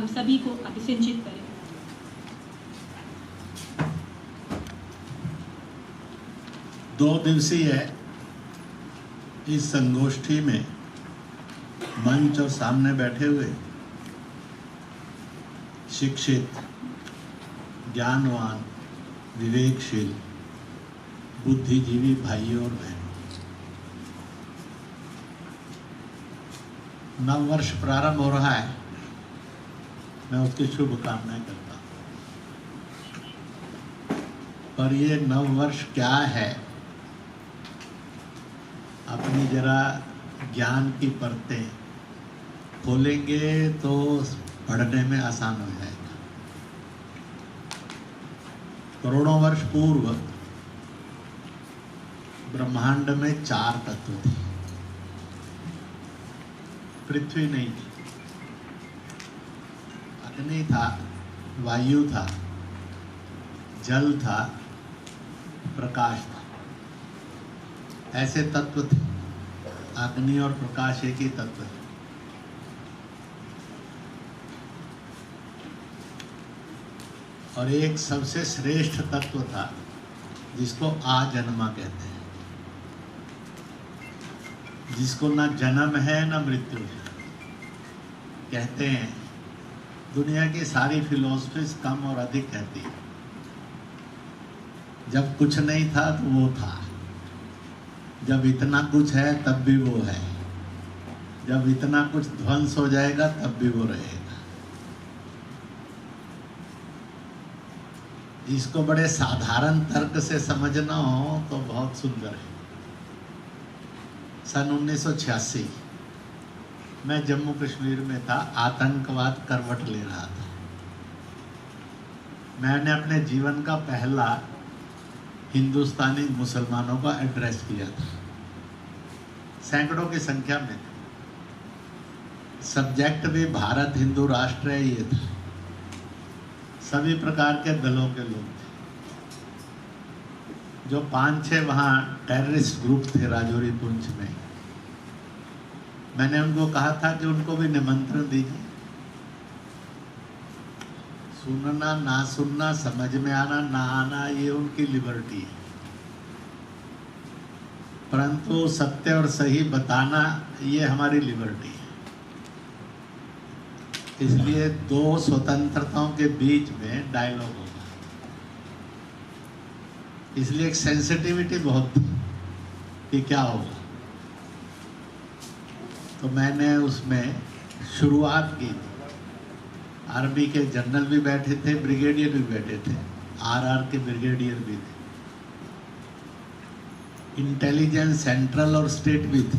हम सभी को अभिसिंचित करें। दो दिवसीय इस संगोष्ठी में मंच और सामने बैठे हुए शिक्षित, ज्ञानवान, विवेकशील, बुद्धिजीवी भाइयों और बहनों, नव वर्ष प्रारंभ हो रहा है। मैं उसकी शुभकामनाएं करता हूँ। पर ये नव वर्ष क्या है, अपनी जरा ज्ञान की परतें खोलेंगे तो पढ़ने में आसान हो जाएगा। करोड़ों वर्ष पूर्व ब्रह्मांड में 4 तत्व थे। पृथ्वी नहीं थी, अग्नि था, वायु था, जल था, प्रकाश था। ऐसे तत्व थे। अग्नि और प्रकाश एक ही तत्व है। और एक सबसे श्रेष्ठ तत्व था जिसको आजन्मा कहते हैं, जिसको ना जन्म है ना मृत्यु है। कहते हैं दुनिया की सारी फिलॉसफीज कम और अधिक कहती है, जब कुछ नहीं था तो वो था, जब इतना कुछ है तब भी वो है, जब इतना कुछ ध्वंस हो जाएगा तब भी वो रहेगा। इसको बड़े साधारण तर्क से समझना हो तो बहुत सुंदर है। सन 1986 मैं जम्मू कश्मीर में था, आतंकवाद करवट ले रहा था। मैंने अपने जीवन का पहला हिंदुस्तानी मुसलमानों का एड्रेस किया था। सैकड़ों की संख्या में थे। सब्जेक्ट भी भारत हिंदू राष्ट्र है ये था। सभी प्रकार के दलों के लोग थे। जो 5-6 वहाँ टेररिस्ट ग्रुप थे राजौरी पुंछ में, मैंने उनको कहा था कि उनको भी निमंत्रण दीजिए। सुनना ना सुनना, समझ में आना ना आना, ये उनकी लिबर्टी है, परंतु सत्य और सही बताना ये हमारी लिबर्टी है। इसलिए 2 स्वतंत्रताओं के बीच में डायलॉग होगा। इसलिए एक सेंसिटिविटी बहुत थी कि क्या होगा। तो मैंने उसमें शुरुआत की। आर्मी के जनरल भी बैठे थे, ब्रिगेडियर भी बैठे थे, आरआर के ब्रिगेडियर भी थे, इंटेलिजेंस सेंट्रल और स्टेट भी थे,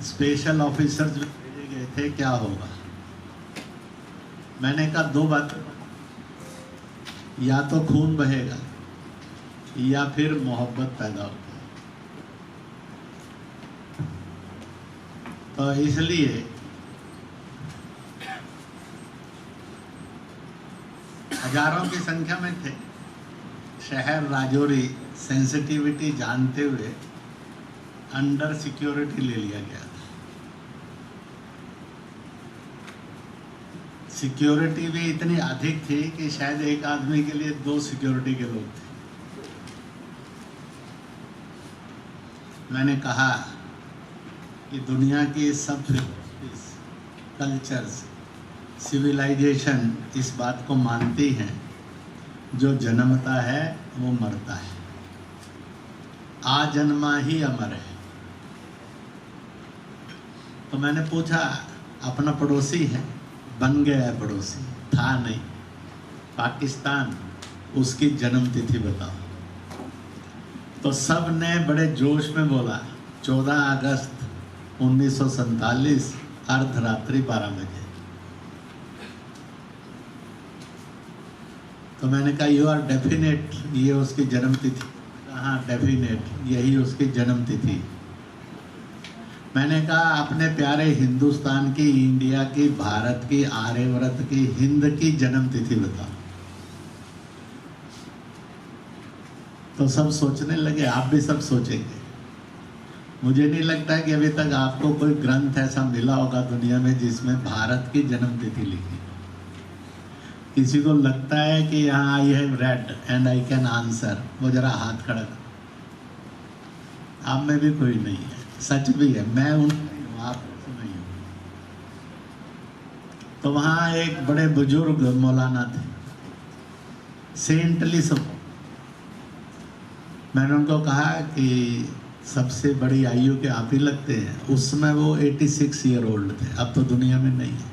स्पेशल ऑफिसर्स भी भेजे गए थे। क्या होगा? मैंने कहा 2 बातें, या तो खून बहेगा या फिर मोहब्बत पैदा होगी। तो इसलिए हजारों की संख्या में थे। शहर राजौरी सेंसिटिविटी जानते हुए अंडर सिक्योरिटी ले लिया गया था। सिक्योरिटी भी इतनी अधिक थी कि शायद एक आदमी के लिए 2 सिक्योरिटी के लोग थे। मैंने कहा कि दुनिया की सब कल्चर्स, सिविलाइजेशन इस बात को मानती हैं, जो जन्मता है वो मरता है, आजन्मा ही अमर है। तो मैंने पूछा, अपना पड़ोसी है, बन गया है पड़ोसी, था नहीं, पाकिस्तान, उसकी जन्म तिथि बताओ। तो सब ने बड़े जोश में बोला 14 अगस्त 1947 अर्धरात्रि 12 बजे। तो मैंने कहा यू आर डेफिनेट ये उसकी जन्म तिथि? हाँ डेफिनेट, यही उसकी जन्म तिथि। मैंने कहा अपने प्यारे हिंदुस्तान की, इंडिया की, भारत की, आर्यव्रत की, हिंद की जन्म तिथि बताओ। तो सब सोचने लगे, आप भी सब सोचेंगे। मुझे नहीं लगता है कि अभी तक आपको कोई ग्रंथ ऐसा मिला होगा दुनिया में जिसमें भारत की जन्म तिथि लिखी। किसी को लगता है कि यहाँ I have read and I can answer, वो जरा हाथ खड़ा कर। आप में भी कोई नहीं है, सच भी है, मैं उन नहीं हूँ, आप नहीं हूँ। तो वहाँ एक बड़े बुजुर्ग मौलाना थे, सेंटली सब। मैंने उनको कहा कि सबसे बड़ी आयु के आप ही लगते हैं। उस समय वो 86 ईयर ओल्ड थे, अब तो दुनिया में नहीं है।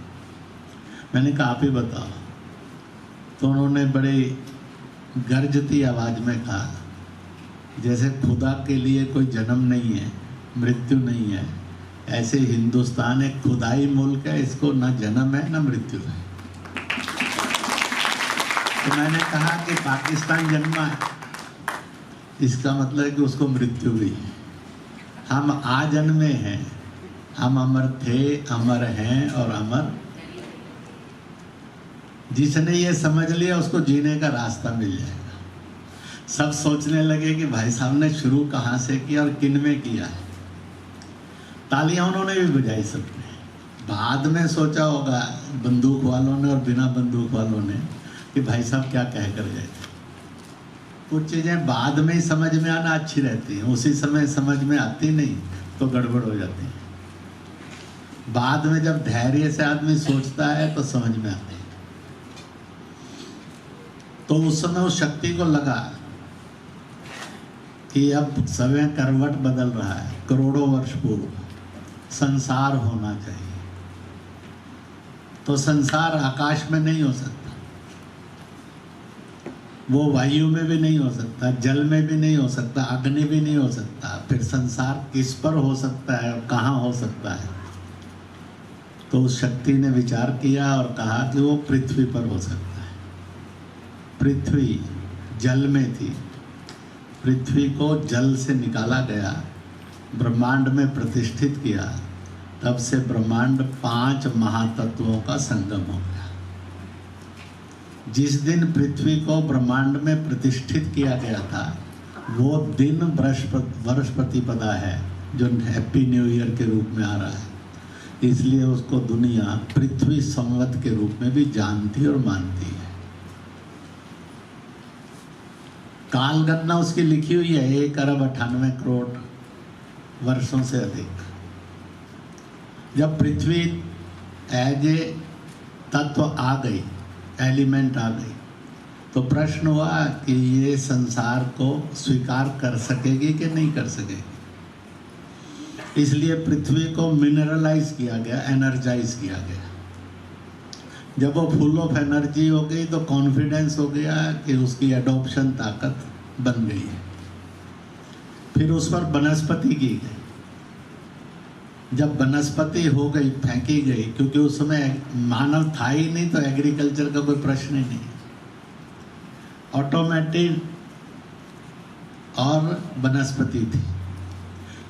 मैंने कहा आप ही बताओ। तो उन्होंने बड़े गर्जती आवाज़ में कहा, जैसे खुदा के लिए कोई जन्म नहीं है, मृत्यु नहीं है, ऐसे हिंदुस्तान एक खुदाई मुल्क है, इसको ना जन्म है ना मृत्यु है। तो मैंने कहा कि पाकिस्तान जन्मा है, इसका मतलब है कि उसको मृत्यु भी है। हम आजन्मे हैं, हम अमर थे, अमर हैं और अमर। जिसने ये समझ लिया उसको जीने का रास्ता मिल जाएगा। सब सोचने लगे कि भाई साहब ने शुरू कहाँ से किया और किन में किया है। तालियां उन्होंने भी बजाई सबने। बाद में सोचा होगा बंदूक वालों ने और बिना बंदूक वालों ने कि भाई साहब क्या कह कर गए थे। कुछ चीज़ें बाद में ही समझ में आना अच्छी रहती हैं, उसी समय समझ में आती नहीं तो गड़बड़ हो जाती है। बाद में जब धैर्य से आदमी सोचता है तो समझ में आती है। तो उस समय उस शक्ति को लगा कि अब समय करवट बदल रहा है, करोड़ों वर्ष पूर्व संसार होना चाहिए। तो संसार आकाश में नहीं हो सकता, वो वायु में भी नहीं हो सकता, जल में भी नहीं हो सकता, अग्नि भी नहीं हो सकता। फिर संसार किस पर हो सकता है और कहाँ हो सकता है? तो उस शक्ति ने विचार किया और कहा कि वो पृथ्वी पर हो सकता है। पृथ्वी जल में थी, पृथ्वी को जल से निकाला गया, ब्रह्मांड में प्रतिष्ठित किया, तब से ब्रह्मांड 5 महातत्वों का संगम हो गया। जिस दिन पृथ्वी को ब्रह्मांड में प्रतिष्ठित किया गया था वो दिन वर्ष प्रतिपदा है, जो हैप्पी न्यू ईयर के रूप में आ रहा है। इसलिए उसको दुनिया पृथ्वी संवत के रूप में भी जानती और मानती है। कालगणना उसकी लिखी हुई है 1 अरब 98 करोड़ वर्षों से अधिक। जब पृथ्वी एज ए तत्व आ गई, एलिमेंट आ गई, तो प्रश्न हुआ कि ये संसार को स्वीकार कर सकेगी कि नहीं कर सकेगी। इसलिए पृथ्वी को मिनरलाइज किया गया, एनर्जाइज किया गया। जब वो फुल ऑफ एनर्जी हो गई तो कॉन्फिडेंस हो गया कि उसकी एडॉप्शन ताकत बन गई है। फिर उस पर वनस्पति की गई। जब वनस्पति हो गई, फेंकी गई, क्योंकि उस समय मानव था ही नहीं तो एग्रीकल्चर का कोई प्रश्न ही नहीं, ऑटोमेटिक और वनस्पति थी।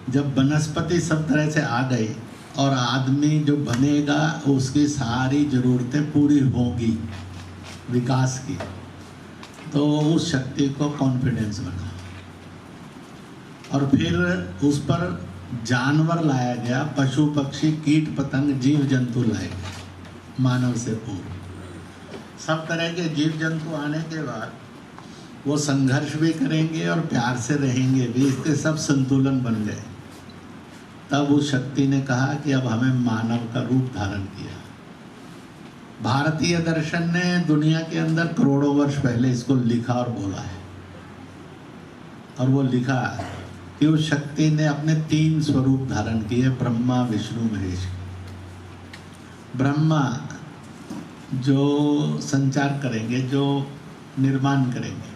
जब वनस्पति सब तरह से आ गई और आदमी जो बनेगा उसकी सारी ज़रूरतें पूरी होंगी विकास की, तो उस शक्ति को कॉन्फिडेंस बना। और फिर उस पर जानवर लाया गया, पशु पक्षी कीट पतंग जीव जंतु लाए गए मानव से पूर्व। सब तरह के जीव जंतु आने के बाद वो संघर्ष भी करेंगे और प्यार से रहेंगे भी, इसके सब संतुलन बन गए। तब उस शक्ति ने कहा कि अब हमें मानव का रूप धारण किया। भारतीय दर्शन ने दुनिया के अंदर करोड़ों वर्ष पहले इसको लिखा और बोला है। और वो लिखा कि उस शक्ति ने अपने 3 स्वरूप धारण किए, ब्रह्मा विष्णु महेश। ब्रह्मा जो संचार करेंगे, जो निर्माण करेंगे,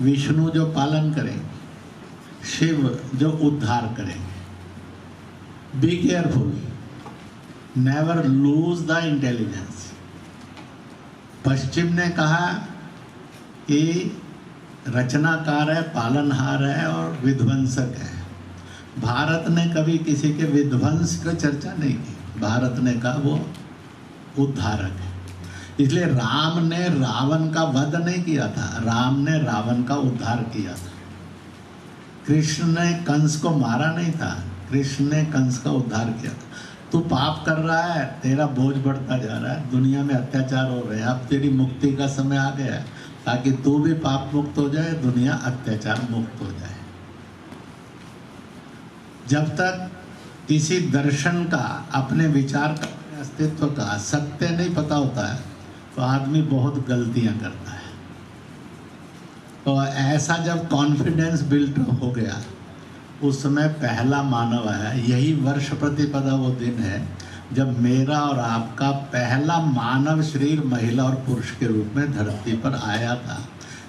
विष्णु जो पालन करेंगे, शिव जो उद्धार करेंगे। Be careful, never lose the intelligence. पश्चिम ने कहा कि रचनाकार है, पालनहार है और विध्वंसक है। भारत ने कभी किसी के विध्वंस की चर्चा नहीं की। भारत ने कहा वो उद्धारक है। इसलिए राम ने रावण का वध नहीं किया था, राम ने रावण का उद्धार किया था। कृष्ण ने कंस को मारा नहीं था, कृष्ण ने कंस का उद्धार किया था। तू पाप कर रहा है, तेरा बोझ बढ़ता जा रहा है, दुनिया में अत्याचार हो रहे हैं, अब तेरी मुक्ति का समय आ गया है, ताकि तू भी पाप मुक्त हो जाए, दुनिया अत्याचार मुक्त हो जाए। जब तक किसी दर्शन का, अपने विचार का, अपने अस्तित्व का सत्य नहीं पता होता है तो आदमी बहुत गलतियां करता है। तो ऐसा जब कॉन्फिडेंस बिल्ट हो गया, उस समय पहला मानव आया। यही वर्ष प्रतिपदा वो दिन है जब मेरा और आपका पहला मानव शरीर महिला और पुरुष के रूप में धरती पर आया था।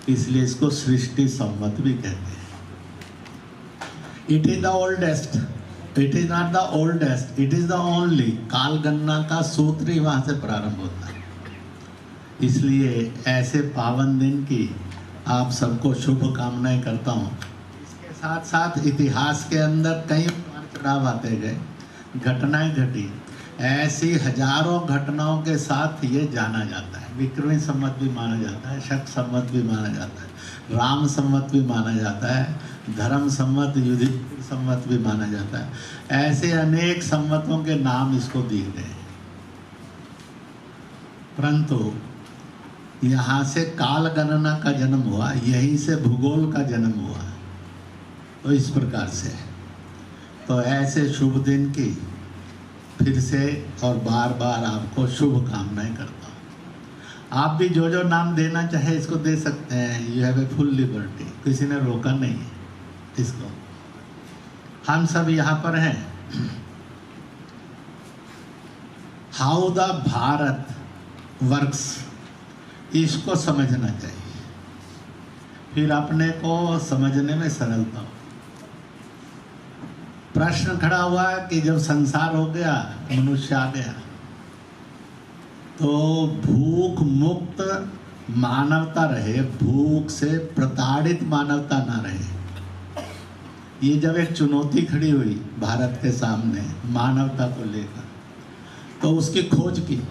इसलिए इसको सृष्टि संवत भी कहते हैं। It is the oldest, it is not the oldest, it is the only. काल गणना का सूत्र ही वहाँ से प्रारंभ होता है। इसलिए ऐसे पावन दिन की आप सबको शुभकामनाएं करता हूँ। इसके साथ साथ इतिहास के अंदर कई उतार चढ़ाव आते गए, घटनाएं घटी। ऐसी हजारों घटनाओं के साथ ये जाना जाता है। विक्रमी संवत भी माना जाता है, शक संवत भी माना जाता है, राम संवत भी माना जाता है, धर्म संवत, युधिष्ठिर संवत भी माना जाता है। ऐसे अनेक संवतों के नाम इसको दिए गए। परंतु यहाँ से काल गणना का जन्म हुआ, यहीं से भूगोल का जन्म हुआ। तो इस प्रकार से, तो ऐसे शुभ दिन की फिर से और बार बार आपको शुभकामनाएं करता हूँ। आप भी जो जो नाम देना चाहे इसको दे सकते हैं। You have a full liberty, किसी ने रोका नहीं है इसको। हम सब यहाँ पर हैं। हाउ द भारत वर्क्स, इसको समझना चाहिए, फिर अपने को समझने में सरलता हो। प्रश्न खड़ा हुआ कि जब संसार हो गया, मनुष्य आ गया, तो भूख मुक्त मानवता रहे, भूख से प्रताड़ित मानवता ना रहे। ये जब एक चुनौती खड़ी हुई भारत के सामने मानवता को लेकर, तो उसकी खोज की।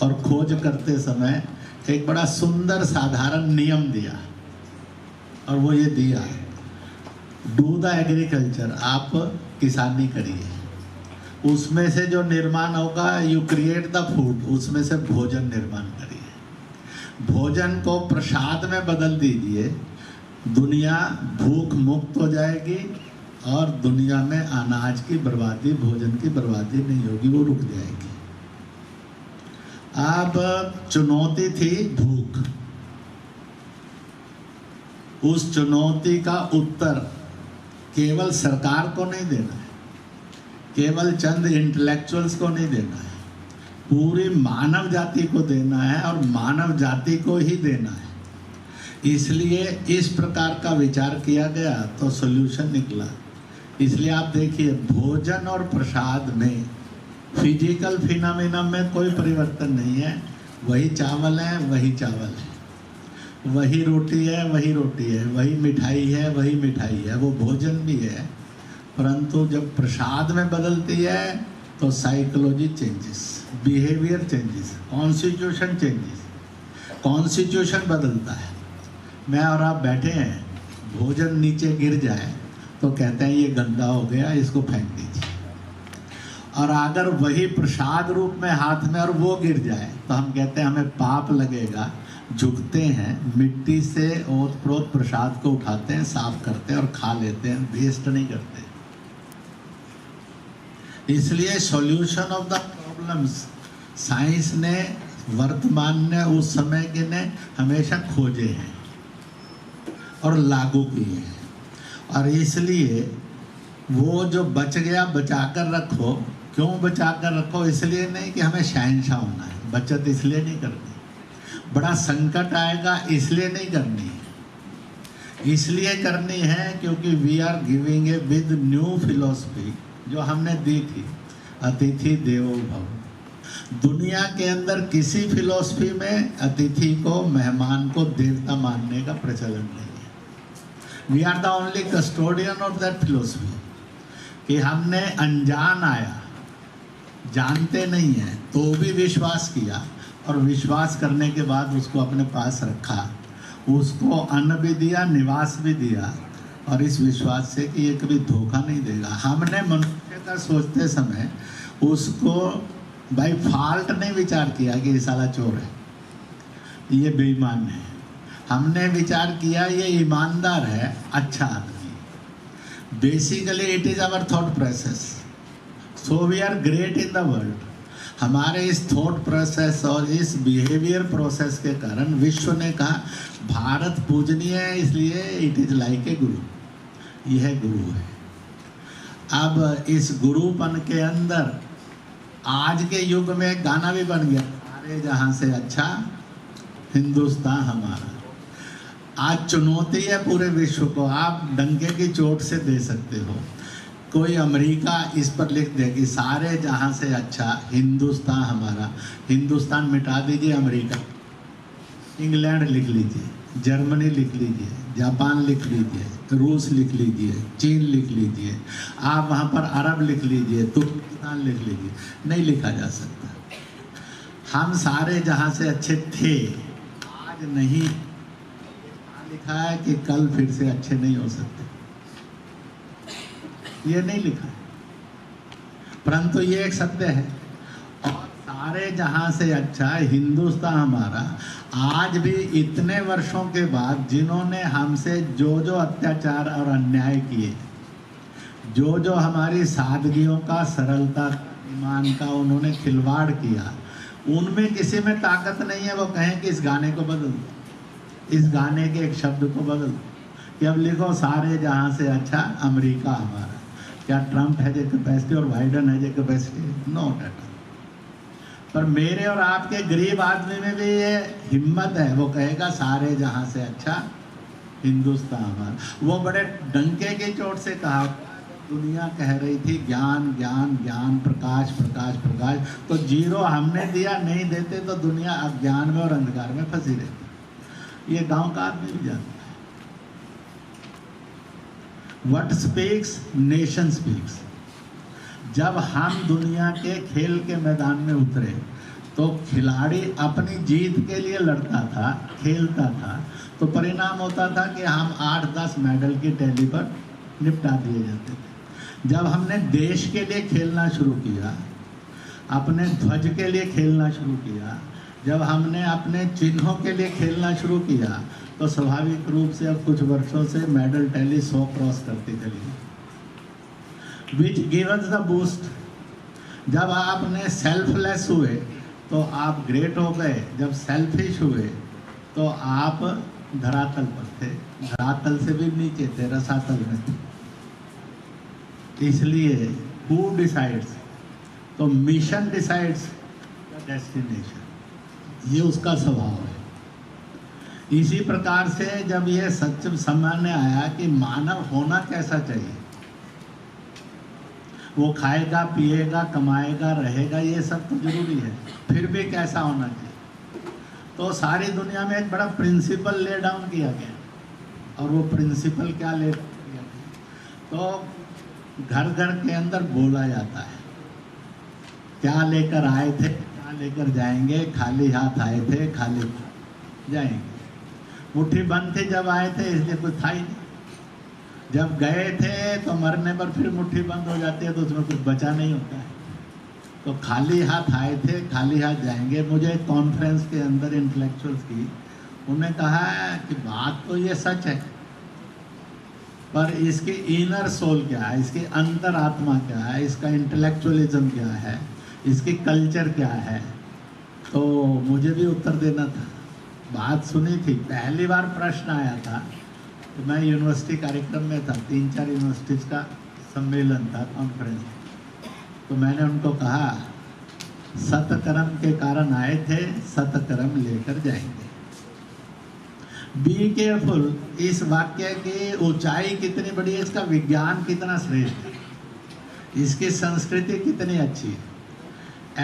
और खोज करते समय एक बड़ा सुंदर साधारण नियम दिया, और वो ये दिया, डू द एग्रीकल्चर, आप किसानी करिए, उसमें से जो निर्माण होगा, यू क्रिएट द फूड, उसमें से भोजन निर्माण करिए, भोजन को प्रसाद में बदल दीजिए, दुनिया भूख मुक्त हो जाएगी और दुनिया में अनाज की बर्बादी, भोजन की बर्बादी नहीं होगी, वो रुक जाएगी। अब चुनौती थी भूख। उस चुनौती का उत्तर केवल सरकार को नहीं देना है, केवल चंद इंटेलेक्चुअल्स को नहीं देना है, पूरी मानव जाति को देना है, और मानव जाति को ही देना है। इसलिए इस प्रकार का विचार किया गया तो सॉल्यूशन निकला। इसलिए आप देखिए, भोजन और प्रसाद में फिजिकल फिनोमेना में कोई परिवर्तन नहीं है। वही चावल है, वही चावल है, वही रोटी है, वही रोटी है, वही मिठाई है, वही मिठाई है, वो भोजन भी है। परंतु जब प्रसाद में बदलती है तो psychology changes, behaviour changes, constitution changes, constitution बदलता है। मैं और आप बैठे हैं, भोजन नीचे गिर जाए तो कहते हैं ये गंदा हो गया, इसको फेंक दीजिए। और अगर वही प्रसाद रूप में हाथ में और वो गिर जाए तो हम कहते हैं हमें पाप लगेगा, झुकते हैं, मिट्टी से ओत-प्रोत प्रसाद को उठाते हैं, साफ करते हैं और खा लेते हैं, वेस्ट नहीं करते। इसलिए solution of the problems science ने, वर्तमान ने, उस समय के ने हमेशा खोजे हैं और लागू किए हैं। और इसलिए वो जो बच गया बचाकर रखो। क्यों बचाकर रखो? इसलिए नहीं कि हमें शहंशाह होना है, बचत इसलिए नहीं करनी। बड़ा संकट आएगा इसलिए नहीं करनी है, इसलिए करनी है क्योंकि we are giving a with new philosophy जो हमने दी थी, अतिथि देवो भव। दुनिया के अंदर किसी फिलॉसफी में अतिथि को, मेहमान को देवता मानने का प्रचलन नहीं है। We are the only custodian of that philosophy कि हमने अनजान आया, जानते नहीं हैं तो भी विश्वास किया, और विश्वास करने के बाद उसको अपने पास रखा, उसको अन्न भी दिया, निवास भी दिया, और इस विश्वास से कि ये कभी धोखा नहीं देगा। हमने मनुष्य का सोचते समय उसको बाई फॉल्ट नहीं विचार किया कि ये साला चोर है, ये बेईमान है। हमने विचार किया ये ईमानदार है, अच्छा आदमी। Basically it is our thought process, so we are great in the world. हमारे इस थॉट प्रोसेस और इस बिहेवियर प्रोसेस के कारण विश्व ने कहा भारत पूजनीय है, इसलिए इट इज़ लाइक ए गुरु। यह गुरु है। अब इस गुरुपन के अंदर आज के युग में एक गाना भी बन गया, सारे जहां से अच्छा हिंदुस्तान हमारा। आज चुनौती है पूरे विश्व को, आप डंके की चोट से दे सकते हो। कोई अमेरिका इस पर लिख दे कि सारे जहां से अच्छा हिंदुस्तान हमारा। हिंदुस्तान मिटा दीजिए, अमेरिका, इंग्लैंड लिख लीजिए, जर्मनी लिख लीजिए, जापान लिख लीजिए, रूस लिख लीजिए, चीन लिख लीजिए, आप वहाँ पर अरब लिख लीजिए, तुर्कस्तान लिख लीजिए, नहीं लिखा जा सकता। हम सारे जहाँ से अच्छे थे, आज नहीं। लिखा है कि कल फिर से अच्छे नहीं हो सकते, ये नहीं लिखा है, परंतु ये एक सत्य है। और सारे जहां से अच्छा हिंदुस्तान हमारा। आज भी इतने वर्षों के बाद जिन्होंने हमसे जो जो अत्याचार और अन्याय किए, जो जो हमारी सादगियों का, सरलता, ईमान का उन्होंने खिलवाड़ किया, उनमें किसी में ताकत नहीं है वो कहें कि इस गाने को बदल दो, इस गाने के एक शब्द को बदल दो, कि अब लिखो सारे जहां से अच्छा अमेरिका हमारा। क्या ट्रम्प है जो कैपेसिटी और बाइडन है जो कैपेसिटी? No data. पर मेरे और आपके गरीब आदमी में भी ये हिम्मत है, वो कहेगा सारे जहां से अच्छा हिंदुस्तान हमारा। वो बड़े डंके की चोट से कहा, दुनिया कह रही थी ज्ञान ज्ञान ज्ञान, प्रकाश प्रकाश प्रकाश, तो जीरो हमने दिया, नहीं देते तो दुनिया अज्ञान में और अंधकार में फंसी रहती। ये गांव का आदमी भी जानता है। What speaks, nation speaks। जब हम दुनिया के खेल के मैदान में उतरे तो खिलाड़ी अपनी जीत के लिए लड़ता था, खेलता था, तो परिणाम होता था कि हम 8-10 मेडल की टैली पर निपटा दिए जाते थे। जब हमने देश के लिए खेलना शुरू किया, अपने ध्वज के लिए खेलना शुरू किया, जब हमने अपने चिन्हों के लिए खेलना शुरू किया, तो स्वाभाविक रूप से अब कुछ वर्षों से मेडल टैली 100 क्रॉस करती चली, which give us the boost. जब आपने सेल्फलेस हुए तो आप ग्रेट हो गए, जब सेल्फिश हुए तो आप धरातल पर थे, धरातल से भी नीचे थे, रसातल में थे। इसलिए हु डिसाइड्स? तो मिशन डिसाइड्स द डेस्टिनेशन, ये उसका स्वभाव है। इसी प्रकार से जब ये सच सामने आया कि मानव होना कैसा चाहिए, वो खाएगा पिएगा कमाएगा रहेगा, ये सब तो जरूरी है, फिर भी कैसा होना चाहिए, तो सारी दुनिया में एक बड़ा प्रिंसिपल ले डाउन किया गया। और वो प्रिंसिपल क्या ले किया गया? तो घर घर के अंदर बोला जाता है, क्या लेकर आए थे, क्या लेकर जाएंगे, खाली हाथ आए थे, खाली जाएंगे। मुट्ठी बंद थी जब आए थे, इसलिए कुछ था ही नहीं। जब गए थे तो मरने पर फिर मुट्ठी बंद हो जाती है, तो उसमें कुछ बचा नहीं होता है। तो खाली हाथ आए थे, खाली हाथ जाएंगे। मुझे एक कॉन्फ्रेंस के अंदर इंटेलेक्चुअल्स की, उन्होंने कहा कि बात तो ये सच है, पर इसकी इनर सोल क्या है, इसकी अंतर आत्मा क्या है, इसका इंटेलेक्चुअलिज्म क्या है, इसकी कल्चर क्या है। तो मुझे भी उत्तर देना था। बात सुनी थी, पहली बार प्रश्न आया था, तो मैं यूनिवर्सिटी कार्यक्रम में था, 3-4 यूनिवर्सिटीज़ का सम्मेलन था, कॉन्फ्रेंस। तो मैंने उनको कहा, सतकर्म के कारण आए थे, सतकर्म लेकर जाएंगे। Be careful. इस वाक्य की ऊंचाई कितनी बड़ी है, इसका विज्ञान कितना श्रेष्ठ है, इसकी संस्कृति कितनी अच्छी है।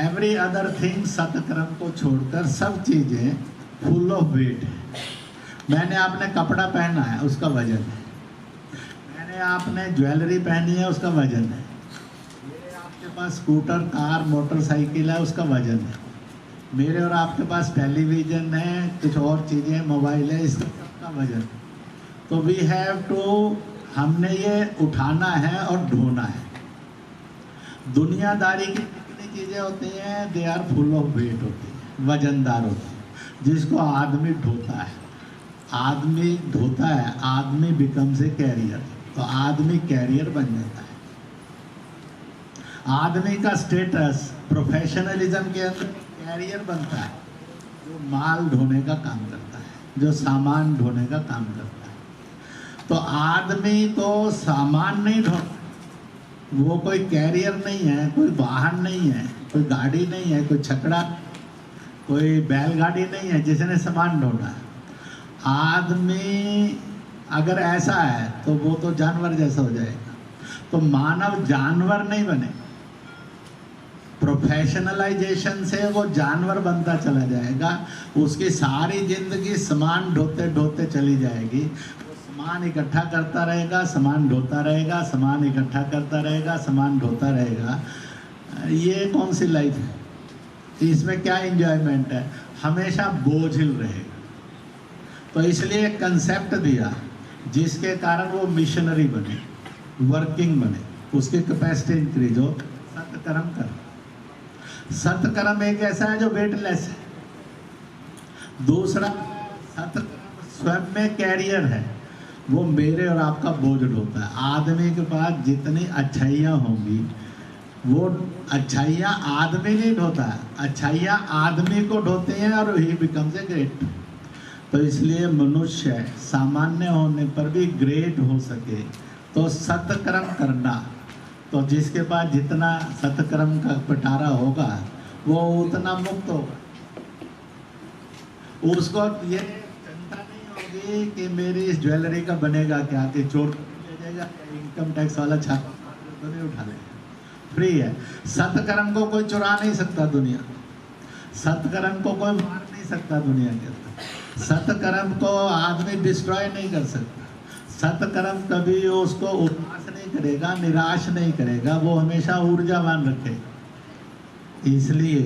एवरी अदर थिंग, सतकर्म को छोड़कर सब चीज़ें फुल ऑफ वेट है। मैंने आपने कपड़ा पहना है, उसका वजन है। मैंने आपने ज्वेलरी पहनी है, उसका वजन है। ये आपके पास स्कूटर, कार, मोटरसाइकिल है, उसका वजन है। मेरे और आपके पास टेलीविज़न है, कुछ और चीज़ें, मोबाइल है, इसका सबका वजन है। तो वी हैव टू हमने ये उठाना है और ढोना है। दुनियादारी की कितनी चीज़ें होती हैं, they are full of weight होती हैं, वजनदार होती हैं, जिसको आदमी ढोता है। आदमी ढोता है, आदमी बिकम्स ए कैरियर, तो आदमी कैरियर बन जाता है। आदमी का स्टेटस प्रोफेशनलिज्म के अंदर कैरियर बनता है, जो माल ढोने का काम करता है, जो सामान ढोने का काम करता है। तो आदमी तो सामान नहीं ढोता, वो कोई कैरियर नहीं है, कोई वाहन नहीं है, कोई गाड़ी नहीं है, कोई छकड़ा, कोई बैलगाड़ी नहीं है जिसने सामान ढोना है। आदमी अगर ऐसा है तो वो तो जानवर जैसा हो जाएगा। तो मानव जानवर नहीं बने, प्रोफेशनलाइजेशन से वो जानवर बनता चला जाएगा। उसकी सारी जिंदगी सामान ढोते ढोते चली जाएगी। वो सामान इकट्ठा करता रहेगा, सामान ढोता रहेगा, सामान इकट्ठा करता रहेगा, सामान ढोता रहेगा। ये कौन सी लाइफ है? इसमें क्या एंजॉयमेंट है? हमेशा बोझिल रहेगा। तो इसलिए एक कंसेप्ट दिया जिसके कारण वो मिशनरी बने, वर्किंग बने, उसकी कैपेसिटी इंक्रीज हो। सत्कर्म कर, सत्कर्म एक ऐसा है जो वेटलेस है। दूसरा, सत्कर्म स्वयं में कैरियर है, वो मेरे और आपका बोझ ढोता है। आदमी के पास जितनी अच्छाइयाँ होंगी, वो अच्छाइयाँ आदमी नहीं ढोता है, अच्छाइयाँ आदमी को ढोते हैं और ही बिकम्स ए ग्रेट। तो इसलिए मनुष्य सामान्य होने पर भी ग्रेट हो सके तो सत्कर्म करना। तो जिसके पास जितना सत्कर्म का पिटारा होगा वो उतना मुक्त होगा। उसको ये चिंता नहीं होगी कि मेरी इस ज्वेलरी का बनेगा क्या, कि चोर ले जाएगा, इनकम टैक्स वाला छापा तो नहीं उठा लेगा, फ्री है। सत्कर्म को कोई चुरा नहीं सकता दुनिया, सत्कर्म को कोई मार नहीं सकता दुनिया के अंदर, सत्कर्म को आदमी डिस्ट्रॉय नहीं कर सकता। सत्कर्म कभी उसको उदास नहीं करेगा, निराश नहीं करेगा, वो हमेशा ऊर्जावान रखेगा। इसलिए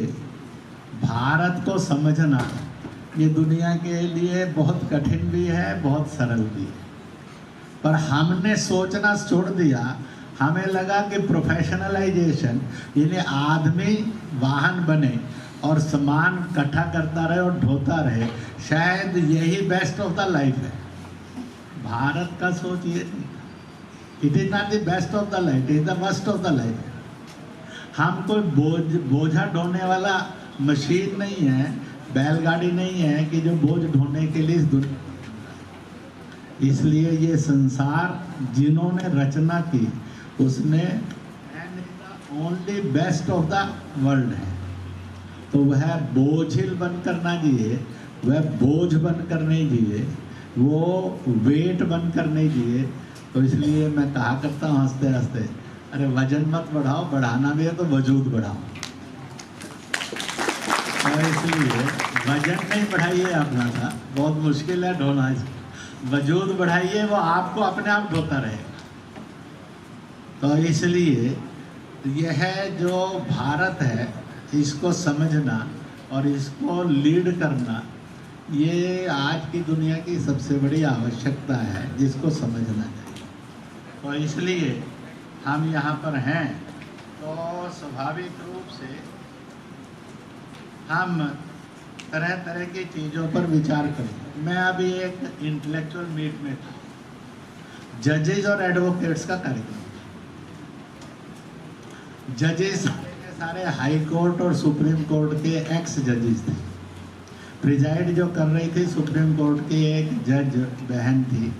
भारत को समझना ये दुनिया के लिए बहुत कठिन भी है, बहुत सरल भी है। पर हमने सोचना छोड़ दिया। हमें लगा कि प्रोफेशनलाइजेशन यानी आदमी वाहन बने और सामान इकट्ठा करता रहे और ढोता रहे, शायद यही बेस्ट ऑफ द लाइफ है। भारत का सोच ये नहीं, it is not the best of the life, it is the worst of the life. हम कोई बोझा ढोने वाला मशीन नहीं है, बैलगाड़ी नहीं है कि जो बोझ ढोने के लिए इस दुनिया। इसलिए ये संसार जिन्होंने रचना की उसने only best of the world है। तो वह बोझिल बनकर ना जिए, वह बोझ बनकर नहीं जिए, वो वेट बनकर नहीं जिए। तो इसलिए मैं कहा करता हूँ हंसते हंसते, अरे वजन मत बढ़ाओ, बढ़ाना भी है तो वजूद बढ़ाओ। और इसलिए वजन नहीं बढ़ाइए अपना था, बहुत मुश्किल है ढोना, वजूद बढ़ाइए, वो आपको अपने आप ढोता रहेगा। तो इसलिए यह जो भारत है इसको समझना और इसको लीड करना, ये आज की दुनिया की सबसे बड़ी आवश्यकता है, जिसको समझना चाहिए। तो इसलिए हम यहाँ पर हैं, तो स्वाभाविक रूप से हम तरह तरह की चीज़ों पर विचार करें। मैं अभी एक इंटेलेक्चुअल मीट में था, जजेस और एडवोकेट्स का कार्यक्रम। जजेस सारे हाई कोर्ट और सुप्रीम कोर्ट के एक्स जजेस थे। प्रिजाइड जो कर रही थी सुप्रीम कोर्ट की एक जज बहन थी,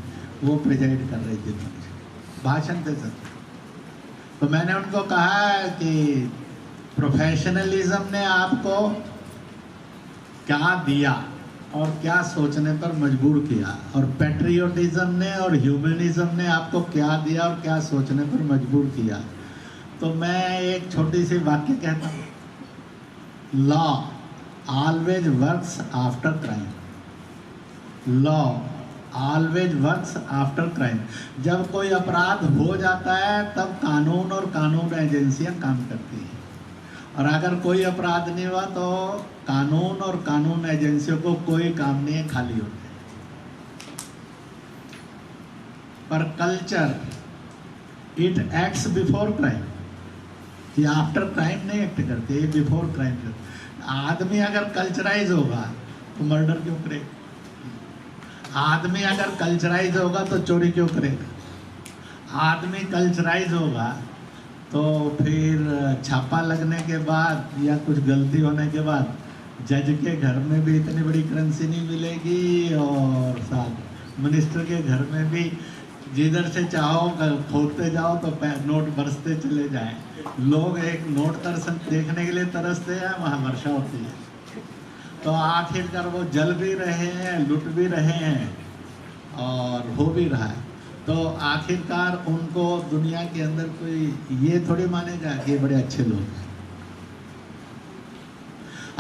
वो प्रिजाइड कर रही थी, भाषण दे सकते। तो मैंने उनको कहा कि प्रोफेशनलिज्म ने आपको क्या दिया और क्या सोचने पर मजबूर किया, और पैट्रियोटिज्म ने और ह्यूमनिज्म ने आपको क्या दिया और क्या सोचने पर मजबूर किया। तो मैं एक छोटी सी वाक्य कहता हूँ, law always works after crime. Law always works after crime. जब कोई अपराध हो जाता है तब कानून और कानून एजेंसियां काम करती हैं, और अगर कोई अपराध नहीं हुआ तो कानून और कानून एजेंसियों को कोई काम नहीं है, खाली होते हैं। पर culture it acts before crime. ये आफ्टर क्राइम नहीं एक्ट करते, ये बिफोर क्राइम करते। आदमी अगर कल्चराइज होगा तो मर्डर क्यों करेगा? आदमी अगर कल्चराइज होगा तो चोरी क्यों करेगा? आदमी कल्चराइज होगा तो फिर छापा लगने के बाद या कुछ गलती होने के बाद जज के घर में भी इतनी बड़ी करेंसी नहीं मिलेगी, और साथ मिनिस्टर के घर में भी जिधर से चाहो खोदते जाओ तो नोट बरसते चले जाएं। लोग एक नोट देखने के लिए तरसते हैं, वहाँ वर्षा होती है। तो आखिरकार वो जल भी रहे हैं, लुट भी रहे हैं और हो भी रहा है। तो आखिरकार उनको दुनिया के अंदर कोई ये थोड़ी मानेगा कि ये बड़े अच्छे लोग हैं।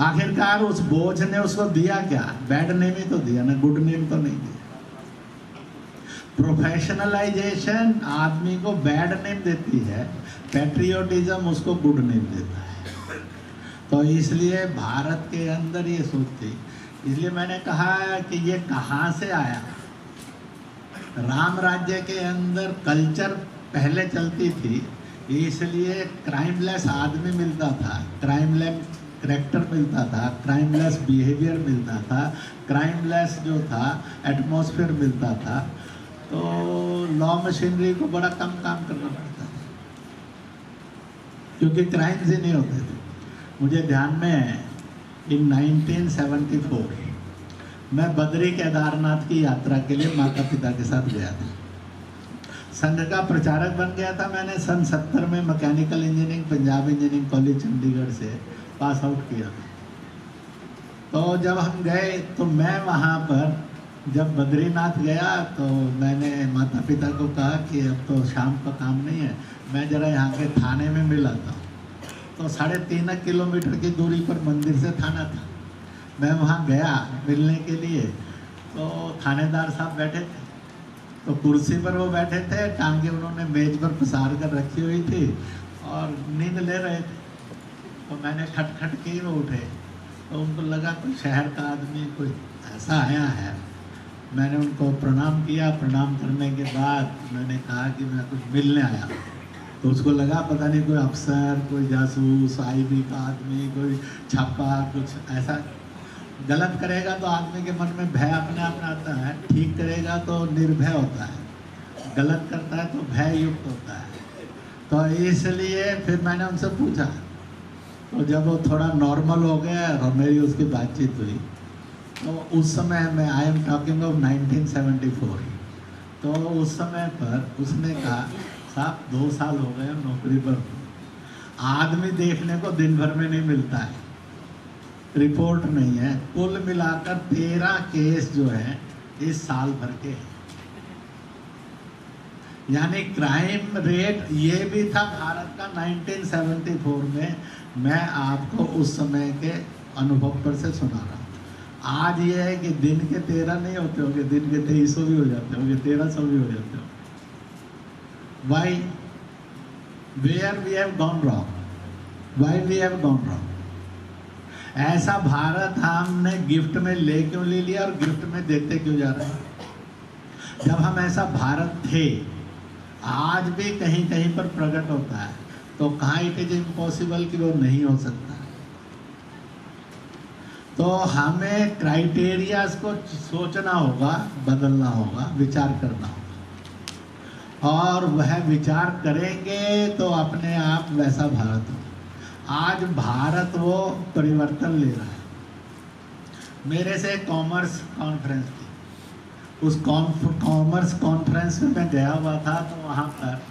आखिरकार उस बोझ ने उसको दिया क्या? बैड नेम ही तो दिया ना, गुड नेम तो नहीं दिया। प्रोफेशनलाइजेशन आदमी को बैड नेम देती है, पैट्रियोटिज्म उसको गुड नेम देता है। तो इसलिए भारत के अंदर ये सोच थी। इसलिए मैंने कहा कि ये कहाँ से आया। राम राज्य के अंदर कल्चर पहले चलती थी, इसलिए क्राइमलेस आदमी मिलता था, क्राइमलेस करैक्टर मिलता था, क्राइमलेस बिहेवियर मिलता था, क्राइमलेस जो था एटमॉस्फेयर मिलता था। तो लॉ मशीनरी को बड़ा कम काम करना पड़ता था क्योंकि क्राइम्स ही नहीं होते थे। मुझे ध्यान में है इन 1974 मैं बद्री केदारनाथ की यात्रा के लिए माता पिता के साथ गया था। संघ का प्रचारक बन गया था। मैंने सन 70 में mechanical engineering Punjab engineering college Chandigarh से पास आउट किया। तो जब हम गए तो मैं वहाँ पर जब बद्रीनाथ गया तो मैंने माता पिता को कहा कि अब तो शाम का काम नहीं है, मैं ज़रा यहाँ के थाने में मिल आता हूँ। तो 3.5 किलोमीटर की दूरी पर मंदिर से थाना था। मैं वहाँ गया मिलने के लिए, तो थानेदार साहब बैठे थे। तो कुर्सी पर वो बैठे थे, टांगे उन्होंने मेज पर पसार कर रखी हुई थी और नींद ले रहे थे। तो मैंने खटखट की, वो उठे। तो उनको लगा कोई शहर का आदमी कोई ऐसा आया है। मैंने उनको प्रणाम किया। प्रणाम करने के बाद मैंने कहा कि मैं कुछ मिलने आया। तो उसको लगा पता नहीं कोई अफसर, कोई जासूस, आईबी का आदमी, कोई छापा, कुछ ऐसा गलत करेगा तो आदमी के मन में भय अपने आप आता है, ठीक करेगा तो निर्भय होता है, गलत करता है तो भय युक्त होता है। तो इसलिए फिर मैंने उनसे पूछा। तो जब वो थोड़ा नॉर्मल हो गया और मेरी उसकी बातचीत हुई, तो उस समय मैं आई एम टॉकिंग ऑफ 1974। तो उस समय पर उसने कहा साहब 2 साल हो गए नौकरी पर, आदमी देखने को दिन भर में नहीं मिलता है, रिपोर्ट नहीं है। कुल मिलाकर 13 केस जो है इस साल भर के हैं। यानी क्राइम रेट ये भी था भारत का 1974 में। मैं आपको उस समय के अनुभव पर से सुना रहा हूँ। आज ये है कि दिन के 13 नहीं होते होंगे, दिन के 2300 भी हो जाते होंगे, 1300 भी हो जाते होंगे। Why? Where we have gone wrong? Why we have gone wrong? ऐसा भारत हमने गिफ्ट में ले क्यों ले लिया और गिफ्ट में देते क्यों जा रहे हैं? जब हम ऐसा भारत थे, आज भी कहीं कहीं पर प्रकट होता है, तो कहाँ इट इज इम्पॉसिबल कि वो नहीं हो सकता। तो हमें क्राइटेरियाज को सोचना होगा, बदलना होगा, विचार करना होगा, और वह विचार करेंगे तो अपने आप वैसा भारत हो। आज भारत वो परिवर्तन ले रहा है। मेरे से कॉमर्स कॉन्फ्रेंस थी, उस कॉमर्स कॉन्फ्रेंस में मैं गया हुआ था। तो वहाँ पर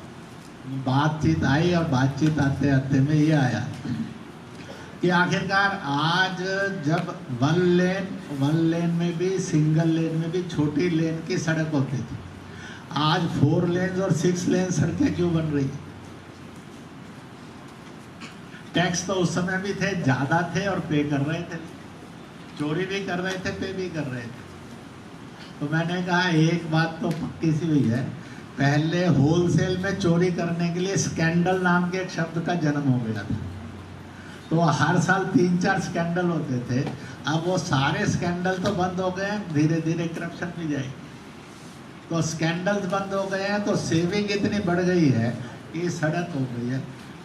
बातचीत आई और बातचीत आते आते में ये आया कि आखिरकार आज जब वन लेन में भी, सिंगल लेन में भी छोटी लेन की सड़क होती थी, आज 4 लेन और 6 लेन सड़कें क्यों बन रही है? टैक्स तो उस समय भी थे, ज़्यादा थे और पे कर रहे थे, चोरी भी कर रहे थे, पे भी कर रहे थे। तो मैंने कहा एक बात तो पक्की सी हुई है, पहले होलसेल में चोरी करने के लिए स्कैंडल नाम के एक शब्द का जन्म हो गया था। तो हर साल 3-4 स्कैंडल होते थे। अब वो सारे स्कैंडल तो बंद हो गए, धीरे धीरे करप्शन भी जाएगी। तो स्कैंडल्स बंद हो गए हैं, तो सेविंग इतनी बढ़ गई है कि सड़क हो गई है।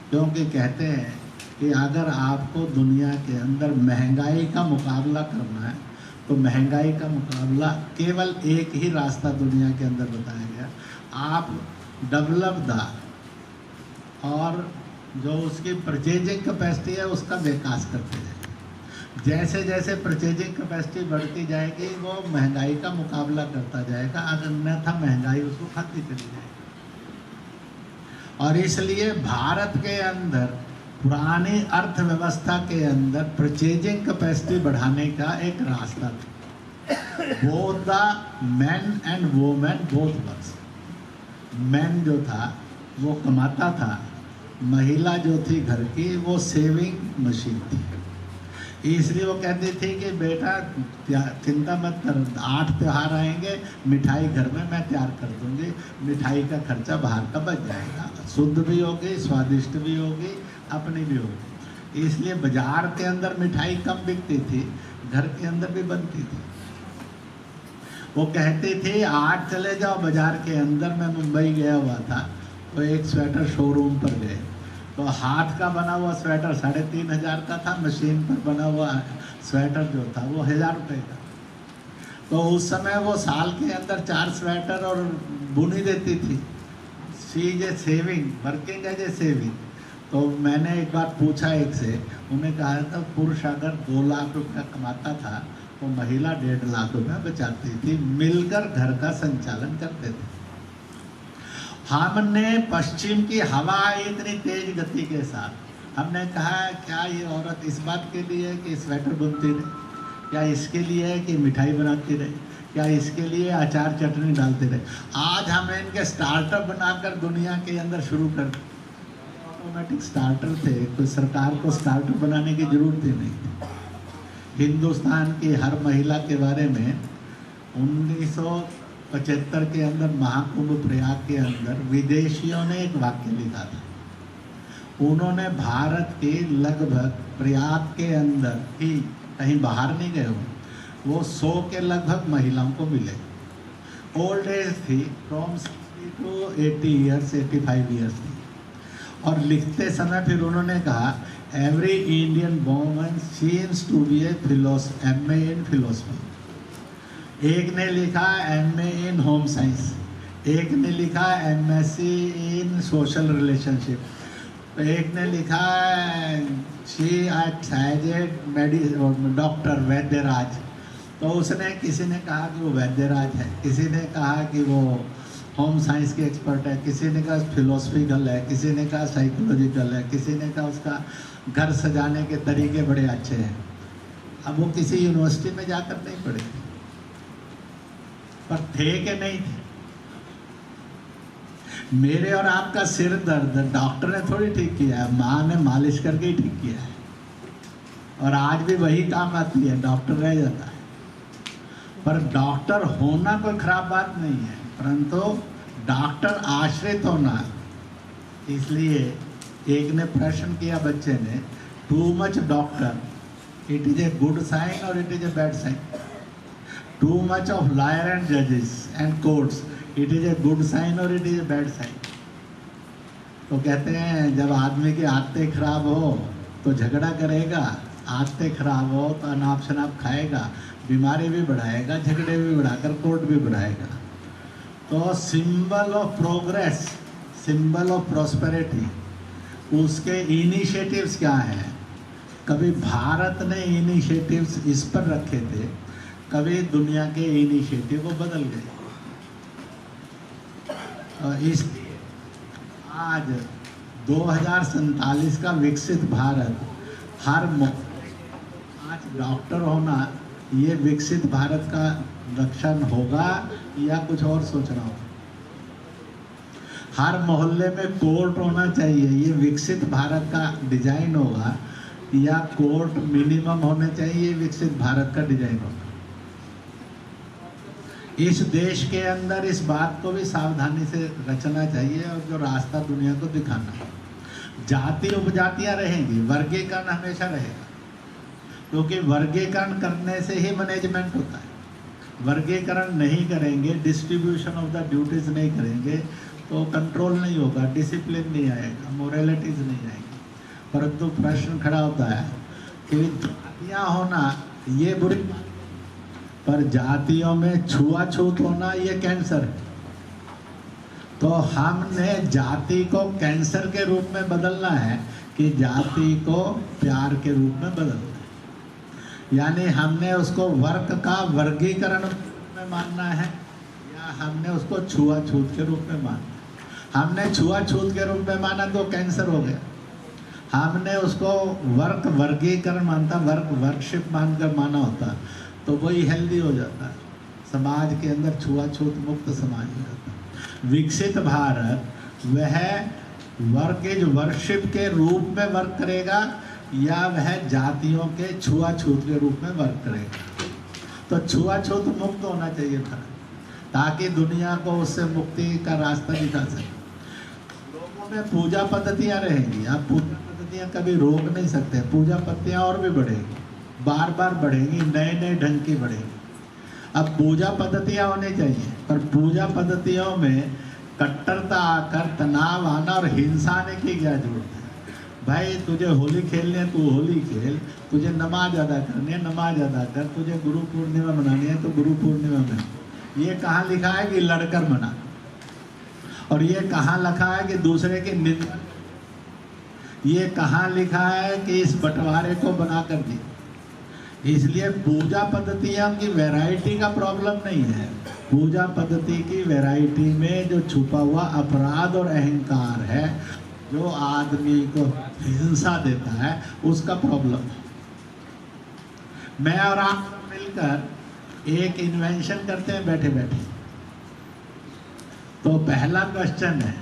क्योंकि कहते हैं कि अगर आपको दुनिया के अंदर महंगाई का मुकाबला करना है तो महंगाई का मुकाबला केवल एक ही रास्ता दुनिया के अंदर बताया गया, आप डेवलप द और जो उसकी परचेजिंग कैपेसिटी है उसका विकास करते जाए। जैसे जैसे परचेजिंग कैपेसिटी बढ़ती जाएगी वो महंगाई का मुकाबला करता जाएगा, अगर अन्यथा महंगाई उसको खाती चली जाएगी। और इसलिए भारत के अंदर पुरानी अर्थव्यवस्था के अंदर परचेजिंग कैपेसिटी बढ़ाने का एक रास्ता था। Both the man and women both works. Man जो था वो कमाता था, महिला जो थी घर की वो सेविंग मशीन थी। इसलिए वो कहती थी कि बेटा चिंता मत कर, 8 त्योहार आएंगे, मिठाई घर में मैं तैयार कर दूंगी, मिठाई का खर्चा बाहर का बच जाएगा, शुद्ध भी होगी, स्वादिष्ट भी होगी, अपनी भी होगी। इसलिए बाजार के अंदर मिठाई कम बिकती थी, घर के अंदर भी बनती थी। वो कहती थी आज चले जाओ बाजार के अंदर। मैं मुंबई गया हुआ था तो एक स्वेटर शोरूम पर गए तो हाथ का बना हुआ स्वेटर 3500 का था, मशीन पर बना हुआ स्वेटर जो था वो 1000 रुपये का। तो उस समय वो साल के अंदर 4 स्वेटर और बुनी देती थी। She is a saving, working as a saving. तो मैंने एक बार पूछा एक से, उन्हें कहा था पुरुष अगर 2 लाख रुपया कमाता था तो महिला 1.5 लाख रुपया बचाती थी, मिलकर घर का संचालन करते थे। हमने पश्चिम की हवा इतनी तेज गति के साथ हमने कहा क्या ये औरत इस बात के लिए है कि स्वेटर बुनती रहे, क्या इसके लिए है कि मिठाई बनाती रहे, क्या इसके लिए अचार चटनी डालते रहे। आज हमें इनके स्टार्टअप बनाकर दुनिया के अंदर शुरू कर, ऑटोमेटिक स्टार्टर थे, कोई सरकार को स्टार्टअप बनाने की जरूरत ही नहीं थी। हिंदुस्तान की हर महिला के बारे में 1975 के अंदर महाकुंभ प्रयाग के अंदर विदेशियों ने एक वाक्य लिखा था। उन्होंने भारत के लगभग प्रयाग के अंदर ही, कहीं बाहर नहीं गए वो 100 के लगभग महिलाओं को मिले। ओल्ड एज थी, फ्रॉम 60 to 80 ईयर्स, 85 ईयर्स थी। और लिखते समय फिर उन्होंने कहा every Indian woman seems to be a MA in philosophy. एक ने लिखा MA इन होम साइंस, एक ने लिखा MSc इन सोशल रिलेशनशिप, एक ने लिखा शी डॉक्टर वैद्यराज। तो उसने, किसी ने कहा कि वो वैद्यराज है, किसी ने कहा कि वो होम साइंस के एक्सपर्ट है, किसी ने कहा फिलोसफिकल है, किसी ने कहा साइकोलॉजिकल है, किसी ने कहा उसका घर सजाने के तरीके बड़े अच्छे हैं। अब वो किसी यूनिवर्सिटी में जाकर नहीं पढ़े, पर थे कि नहीं थे। मेरे और आपका सिर दर्द डॉक्टर ने थोड़ी ठीक किया है, माँ ने मालिश करके ही ठीक किया है। और आज भी वही काम आती है, डॉक्टर रह जाता है। पर डॉक्टर होना कोई खराब बात नहीं है, परंतु डॉक्टर आश्रित होना। इसलिए एक ने प्रश्न किया बच्चे ने, too much doctor it is a good sign और it is a bad sign. Too much of lawyer and जजेस and courts it is a good sign और it is a bad sign. तो कहते हैं जब आदमी की आदतें खराब हो तो झगड़ा करेगा, आदतें खराब हो तो अनाप शनाप खाएगा, बीमारी भी बढ़ाएगा, झगड़े भी बढ़ाकर कोर्ट भी बढ़ाएगा। तो symbol of progress, symbol of prosperity, उसके इनिशिएटिव्स क्या हैं। कभी भारत ने इनिशिएटिव्स इस पर रखे थे, कभी दुनिया के इनिशिएटिव वो बदल गए। और इसलिए आज 2047 का विकसित भारत, हर आज डॉक्टर होना ये विकसित भारत का लक्षण होगा या कुछ और सोचना होगा। हर मोहल्ले में कोर्ट होना चाहिए, ये विकसित भारत का डिजाइन होगा, या कोर्ट मिनिमम होने चाहिए, विकसित भारत का डिजाइन होगा। इस देश के अंदर इस बात को भी सावधानी से रचना चाहिए और जो रास्ता दुनिया को दिखाना है। जाति उपजातियां रहेंगी, वर्गीकरण हमेशा रहेगा, क्योंकि वर्गीकरण करने से ही मैनेजमेंट होता है। वर्गीकरण नहीं करेंगे, डिस्ट्रीब्यूशन ऑफ द ड्यूटीज नहीं करेंगे, तो कंट्रोल नहीं होगा, डिसिप्लिन नहीं आएगा, मोरालिटीज नहीं आएगी। परंतु प्रश्न खड़ा होता है कि जातियाँ होना ये बुरी, पर जातियों में छुआछूत होना ये कैंसर है। तो हमने जाति को कैंसर के रूप में बदलना है कि जाति को प्यार के रूप में बदलना है। यानी हमने उसको वर्ग का वर्गीकरण में मानना है या हमने उसको छुआछूत के रूप में मानना है। हमने छुआछूत के रूप में माना तो कैंसर हो गया। हमने उसको वर्ग वर्गीकरण मानता, वर्ग वर्कशिप मानकर माना होता तो वही हेल्दी हो जाता है, समाज के अंदर छुआछूत मुक्त समाज हो जाता है। विकसित भारत वह वर्गेज वर्कशिप के रूप में वर्क करेगा या वह जातियों के छुआछूत के रूप में वर्क करेगा। तो छुआछूत मुक्त होना चाहिए भारत, ताकि दुनिया को उससे मुक्ति का रास्ता दिखा सके। लोगों में पूजा पद्धतियाँ रहेंगी, आप पूजा पद्धतियाँ कभी रोक नहीं सकते। पूजा पद्धतियाँ और भी बढ़ेंगी, बार बार बढ़ेंगी, नए नए ढंग की बढ़ेंगी। अब पूजा पद्धतियाँ होनी चाहिए, पर पूजा पद्धतियों में कट्टरता आकर तनाव आना और हिंसा आने की क्या जरूरत है। भाई तुझे होली खेलनी है तू होली खेल, तुझे नमाज अदा करनी है नमाज अदा कर, तुझे गुरु पूर्णिमा मनानी है तो गुरु पूर्णिमा में। ये कहाँ लिखा है कि लड़कर मना, और ये कहाँ लिखा है कि दूसरे की निंदा, ये कहाँ लिखा है कि इस बंटवारे को बना कर दी। इसलिए पूजा पद्धतियाँ की वैरायटी का प्रॉब्लम नहीं है, पूजा पद्धति की वैरायटी में जो छुपा हुआ अपराध और अहंकार है जो आदमी को हिंसा देता है उसका प्रॉब्लम है। मैं और आप मिलकर एक इन्वेंशन करते हैं बैठे बैठे, तो पहला क्वेश्चन है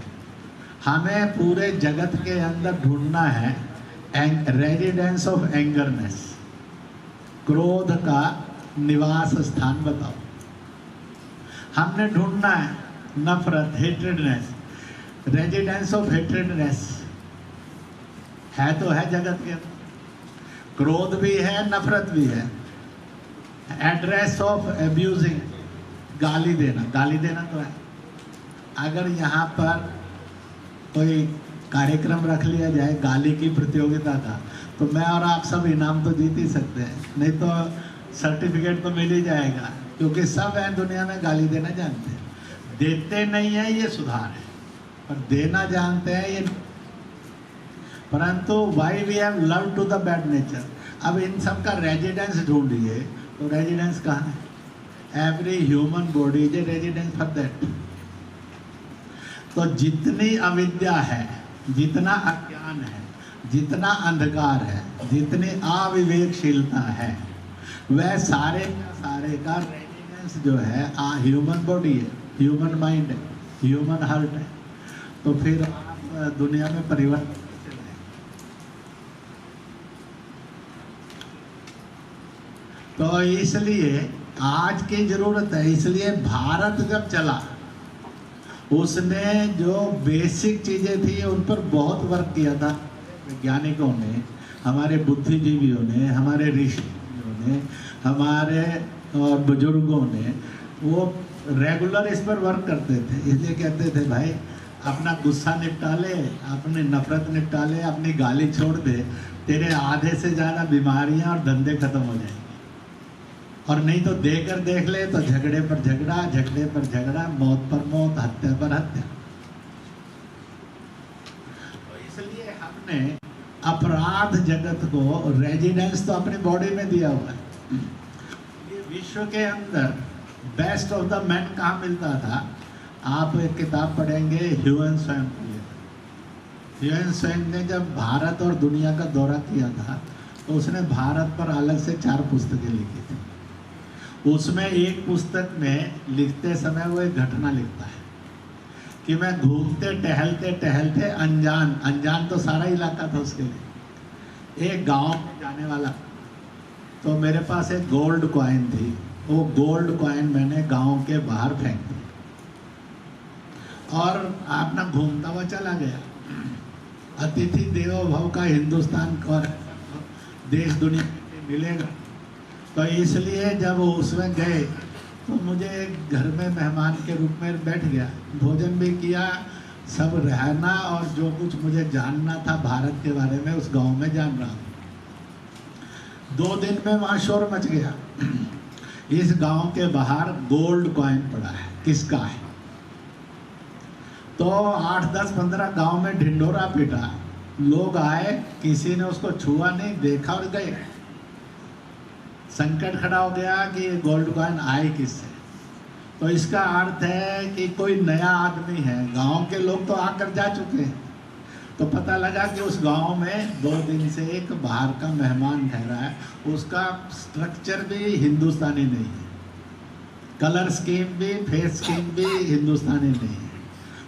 हमें पूरे जगत के अंदर ढूंढना है रेजिडेंस ऑफ एंगरनेस, क्रोध का निवास स्थान बताओ। हमने ढूंढना है नफरत, हेट्रेडनेस, रेजिडेंस ऑफ हेट्रेडनेस है तो है जगत के अंदर, क्रोध भी है नफरत भी है। एड्रेस ऑफ एब्यूजिंग, गाली देना, गाली देना तो है। अगर यहाँ पर कोई कार्यक्रम रख लिया जाए गाली की प्रतियोगिता का, तो मैं और आप सब इनाम तो जीत ही सकते हैं, नहीं तो सर्टिफिकेट तो मिल ही जाएगा, क्योंकि सब हैं दुनिया में गाली देना जानते हैं। देते नहीं है ये सुधार है, पर देना जानते हैं ये। परंतु why we have love to the bad nature. अब इन सब का रेजिडेंस ढूंढिए, तो रेजिडेंस कहाँ है? Every human body is a residence for that. तो जितनी अविद्या है, जितना अज्ञान है, जितना अंधकार है, जितनी अविवेकशीलता है, वह सारे का रेजिडेंस जो है ह्यूमन बॉडी है, ह्यूमन माइंड है, ह्यूमन हार्ट है। तो फिर आप दुनिया में परिवर्तन कैसे लाएं? तो इसलिए आज की जरूरत है। इसलिए भारत जब चला उसने जो बेसिक चीज़ें थी उन पर बहुत वर्क किया था वैज्ञानिकों ने, हमारे बुद्धिजीवियों ने, हमारे ऋषियों ने, हमारे और बुजुर्गों ने। वो रेगुलर इस पर वर्क करते थे। इसलिए कहते थे भाई अपना गुस्सा निपटा ले, अपनी नफरत निपटा ले, अपनी गाली छोड़ दे, तेरे आधे से ज़्यादा बीमारियां और धंधे खत्म हो जाएंगे। और नहीं तो देकर देख ले तो झगड़े पर झगड़ा, झगड़े पर झगड़ा, मौत पर मौत, हत्या पर हत्या। तो इसलिए हमने अपराध जगत को रेजिडेंस तो अपनी बॉडी में दिया हुआ है। ये विश्व के अंदर बेस्ट ऑफ द मैन कहाँ मिलता था? आप एक किताब पढ़ेंगे ह्यूएन त्सांग की। ह्यूएन त्सांग ने जब भारत और दुनिया का दौरा किया था तो उसने भारत पर अलग से 4 पुस्तकें लिखी थी। उसमें एक पुस्तक में लिखते समय वो एक घटना लिखता है कि मैं घूमते टहलते टहलते अनजान तो सारा इलाका था उसके लिए, एक गांव में जाने वाला, तो मेरे पास एक गोल्ड कॉइन थी। वो गोल्ड कॉइन मैंने गांव के बाहर फेंक दी और अपना घूमता हुआ चला गया। अतिथि देवो भव का हिंदुस्तान और देश दुनिया में मिलेगा। तो इसलिए जब उसमें गए तो मुझे घर में मेहमान के रूप में बैठ गया, भोजन भी किया, सब रहना और जो कुछ मुझे जानना था भारत के बारे में उस गांव में जान रहा हूँ। 2 दिन में वहाँ शोर मच गया। इस गांव के बाहर गोल्ड कॉइन पड़ा है, किसका है? तो 8, 10, 15 गांव में ढिंढोरा पीटा। लोग आए, किसी ने उसको छुआ नहीं, देखा और गए। संकट खड़ा हो गया कि ये गोल्ड कॉइन आए किससे। तो इसका अर्थ है कि कोई नया आदमी है। गांव के लोग तो आकर जा चुके हैं। तो पता लगा कि उस गांव में 2 दिन से एक बाहर का मेहमान ठहरा है, उसका स्ट्रक्चर भी हिंदुस्तानी नहीं है, कलर स्कीम भी, फेस स्कीम भी हिंदुस्तानी नहीं है,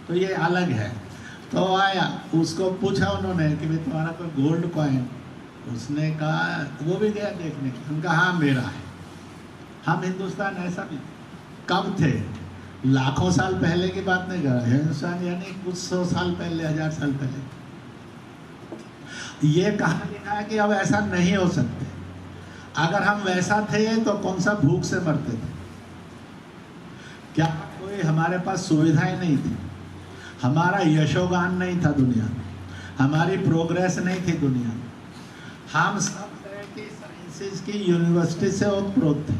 तो ये अलग है। तो आया, उसको पूछा उन्होंने कि भाई तुम्हारा कोई गोल्ड कॉइन? उसने कहा, वो भी गया देखने, उनका हाँ मेरा है। हम हिंदुस्तान ऐसा भी कब थे? लाखों साल पहले की बात नहीं कर रहा, हिंदुस्तान यानी कुछ 100 साल पहले, 1000 साल पहले। ये कहा लिखा है कि अब ऐसा नहीं हो सकते। अगर हम वैसा थे तो कौन सा भूख से मरते थे? क्या कोई हमारे पास सुविधाएं नहीं थी? हमारा यशोगान नहीं था दुनिया में, हमारी प्रोग्रेस नहीं थी दुनिया में। हम सब तरह की साइंसेस की यूनिवर्सिटी से ओतप्रोत थे।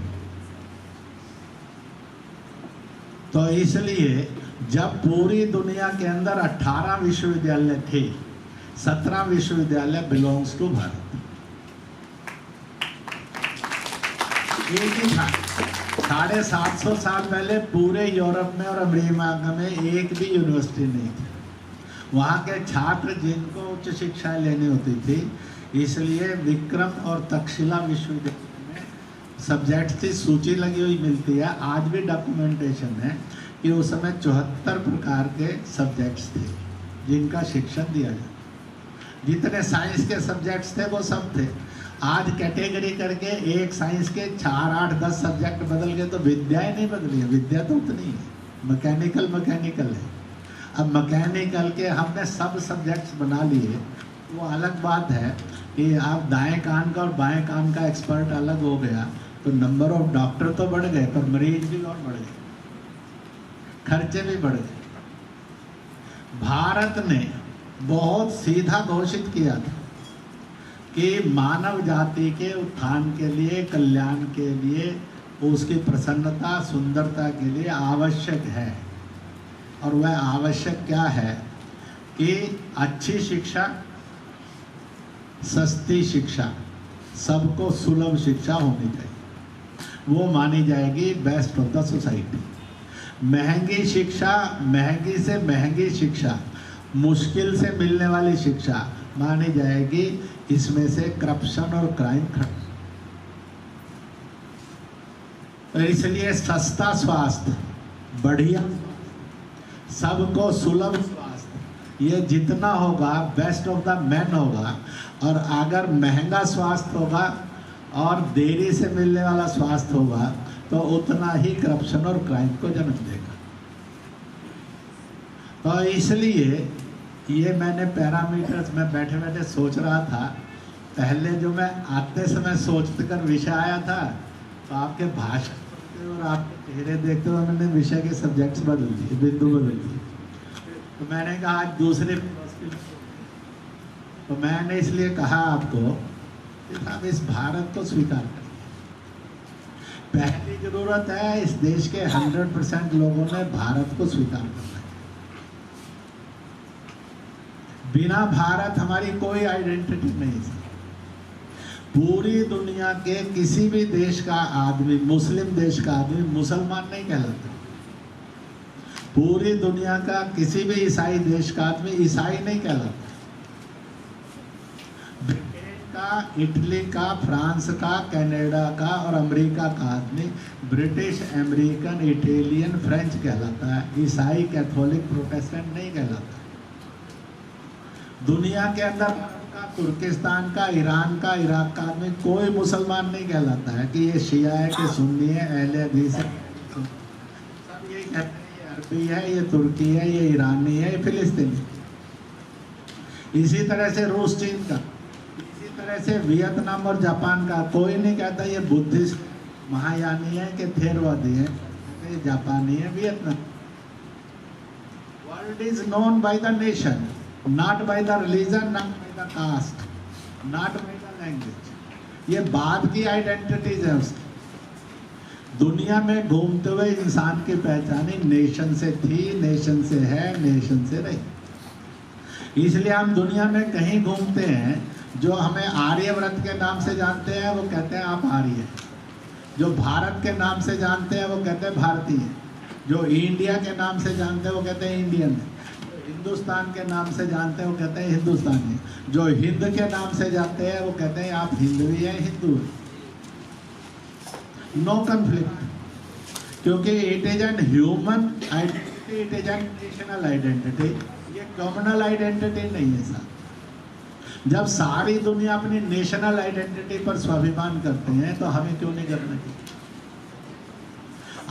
तो इसलिए जब पूरी दुनिया के अंदर 18 विश्वविद्यालय थे, 17 विश्वविद्यालय बिलोंग्स टू भारत। एक ही था। 750 साल पहले पूरे यूरोप में और अमेरिका में एक भी यूनिवर्सिटी नहीं थी। वहाँ के छात्र जिनको उच्च शिक्षा लेनी होती थी, इसलिए विक्रम और तक्षशिला विश्वविद्यालय में सब्जेक्ट की सूची लगी हुई मिलती है। आज भी डॉक्यूमेंटेशन है कि उस समय 74 प्रकार के सब्जेक्ट्स थे जिनका शिक्षण दिया जाता। जितने साइंस के सब्जेक्ट्स थे वो सब थे। आज कैटेगरी करके एक साइंस के 4, 8, 10 सब्जेक्ट बदल गए, तो विद्याएं नहीं बदली है। विद्या तो उतनी है, मैकेनिकल है। अब मैकेनिकल के हमने सब सब्जेक्ट्स बना लिए। वो अलग बात है कि आप दाएं कान का और बाएं कान का एक्सपर्ट अलग हो गया, तो नंबर ऑफ डॉक्टर तो बढ़ गए, पर मरीज भी और बढ़ गए, खर्चे भी बढ़ गए। भारत ने बहुत सीधा घोषित किया था कि मानव जाति के उत्थान के लिए, कल्याण के लिए, उसकी प्रसन्नता, सुंदरता के लिए आवश्यक है। और वह आवश्यक क्या है कि अच्छी शिक्षा, सस्ती शिक्षा, सबको सुलभ शिक्षा होनी चाहिए। वो मानी जाएगी बेस्ट ऑफ द सोसाइटी। महंगी शिक्षा, महंगी से महंगी शिक्षा, मुश्किल से मिलने वाली शिक्षा मानी जाएगी इसमें से करप्शन और क्राइम खत्म। तो इसलिए सस्ता स्वास्थ्य, बढ़िया, सबको सुलभ स्वास्थ्य, ये जितना होगा बेस्ट ऑफ द मैन होगा। और अगर महंगा स्वास्थ्य होगा और देरी से मिलने वाला स्वास्थ्य होगा तो उतना ही करप्शन और क्राइम को जन्म देगा। तो इसलिए ये मैंने पैरामीटर्स में बैठे बैठे सोच रहा था। पहले जो मैं आते समय सोचते कर विषय आया था, तो आपके भाषण और आपके चेहरे देखते हुए मैंने विषय के सब्जेक्ट्स बदल दिए, बिंदु बदल दिए। तो मैंने कहा आज दूसरे, तो मैंने इसलिए कहा आपको कि आप इस भारत को स्वीकार करिए। पहली जरूरत है इस देश के 100% लोगों ने भारत को स्वीकार करना है। बिना भारत हमारी कोई आइडेंटिटी नहीं है। पूरी दुनिया के किसी भी देश का आदमी, मुस्लिम देश का आदमी मुसलमान नहीं कहलाता। पूरी दुनिया का किसी भी ईसाई देश का आदमी ईसाई नहीं कहलाता। ब्रिटेन का, इटली का, फ्रांस का, कनाडा का और अमेरिका का आदमी ब्रिटिश, अमेरिकन, इटालियन, फ्रेंच कहलाता है। ईसाई, कैथोलिक, प्रोटेस्टेंट नहीं कहलाता। दुनिया के अंदर का, तुर्किस्तान का, ईरान का, इराक का आदमी कोई मुसलमान नहीं कहलाता है कि ये शिया है, कि सुन्नी है, अहले हदीस है। सब यही कहते हैं ये अरबी है, ये तुर्की है, ये ईरानी है, ये फिलिस्तीनी। इसी तरह से रूस, चीन का, इसी तरह से वियतनाम और जापान का कोई नहीं कहता ये बुद्धिस्ट, महायानी है कि थेरवादी है। है, जापानी है, Vietnam. World is known by the nation, not by the religion, not by the caste, not by the language. ये बाद की आइडेंटिटीज है उसकी। दुनिया में घूमते हुए इंसान की पहचानी नेशन से थी, नेशन से है, नेशन से रही। इसलिए हम दुनिया में कहीं घूमते हैं, जो हमें आर्यव्रत के नाम से जानते हैं वो कहते हैं आप आर्य, जो भारत के नाम से जानते हैं वो कहते हैं भारतीय, जो इंडिया के नाम से जानते हैं वो कहते हैं इंडियन, हिंदुस्तान के नाम से जानते हैं वो कहते हैं हिंदुस्तानी, जो हिंद के नाम से जानते हैं वो कहते हैं आप हिंदवी हैं, हिंदू। नो कन्फ्लिक्ट, क्योंकि it is an human identity, it is N national identity, ये कम्युनल आइडेंटिटी नहीं है साहब। जब सारी दुनिया अपनी नेशनल आइडेंटिटी पर स्वाभिमान करते हैं तो हमें क्यों नहीं करना चाहिए?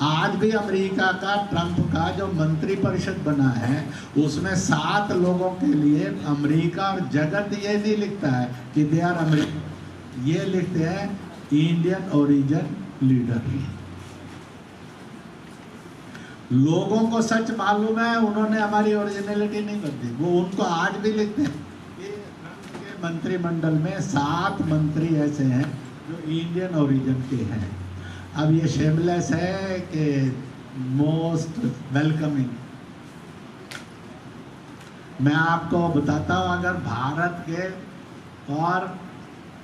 आज भी अमेरिका का, ट्रंप का जो मंत्री परिषद बना है उसमें 7 लोगों के लिए अमेरिका और जगत ये नहीं लिखता है कि दे आर अमेरिकन, ये लिखते हैं इंडियन ओरिजिन लीडर। लोगों को सच मालूम है, उन्होंने हमारी ओरिजिनलिटी नहीं बदली, वो उनको आज भी लिखते हैं कि ट्रंप के मंत्रिमंडल में 7 मंत्री ऐसे हैं जो इंडियन ओरिजिन के हैं। अब ये शेमलेस है कि मोस्ट वेलकमिंग। मैं आपको बताता हूँ, अगर भारत के और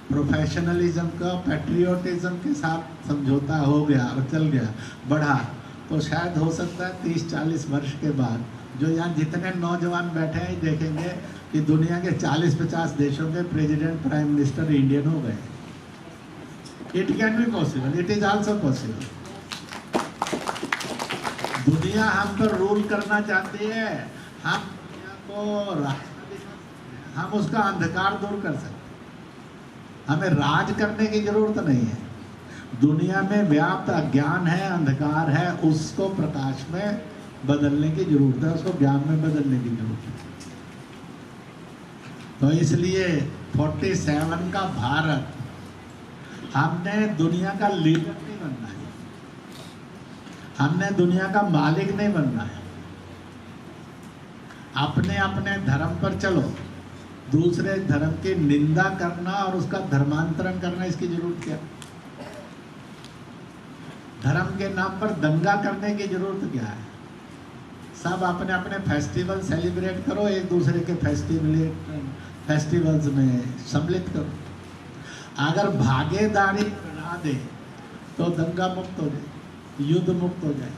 प्रोफेशनलिज्म का, पैट्रियोटिज्म के साथ समझौता हो गया और चल गया, बढ़ा, तो शायद हो सकता है 30-40 वर्ष के बाद जो यहाँ जितने नौजवान बैठे हैं देखेंगे कि दुनिया के 40-50 देशों के प्रेसिडेंट, प्राइम मिनिस्टर इंडियन हो गए। It can be possible, it is also possible. दुनिया हम पर रूल करना चाहती है, हम दुनिया को रास्ता दिखा सकते हैं, हम उसका अंधकार दूर कर सकते हैं। हमें राज करने की जरूरत नहीं है। दुनिया में व्याप्त अज्ञान है, अंधकार है, उसको प्रकाश में बदलने की जरूरत है, उसको ज्ञान में बदलने की जरूरत है। तो इसलिए 47 का भारत, हमने दुनिया का लीडर नहीं बनना है, हमने दुनिया का मालिक नहीं बनना है। अपने अपने धर्म पर चलो, दूसरे धर्म की निंदा करना और उसका धर्मांतरण करना, इसकी जरूरत क्या? धर्म के नाम पर दंगा करने की जरूरत क्या है? सब अपने अपने फेस्टिवल सेलिब्रेट करो, एक दूसरे के फेस्टिवल्स में सम्मिलित करो। अगर भागीदारी बढ़ा दे तो दंगा मुक्त हो जाए, युद्ध मुक्त हो जाए,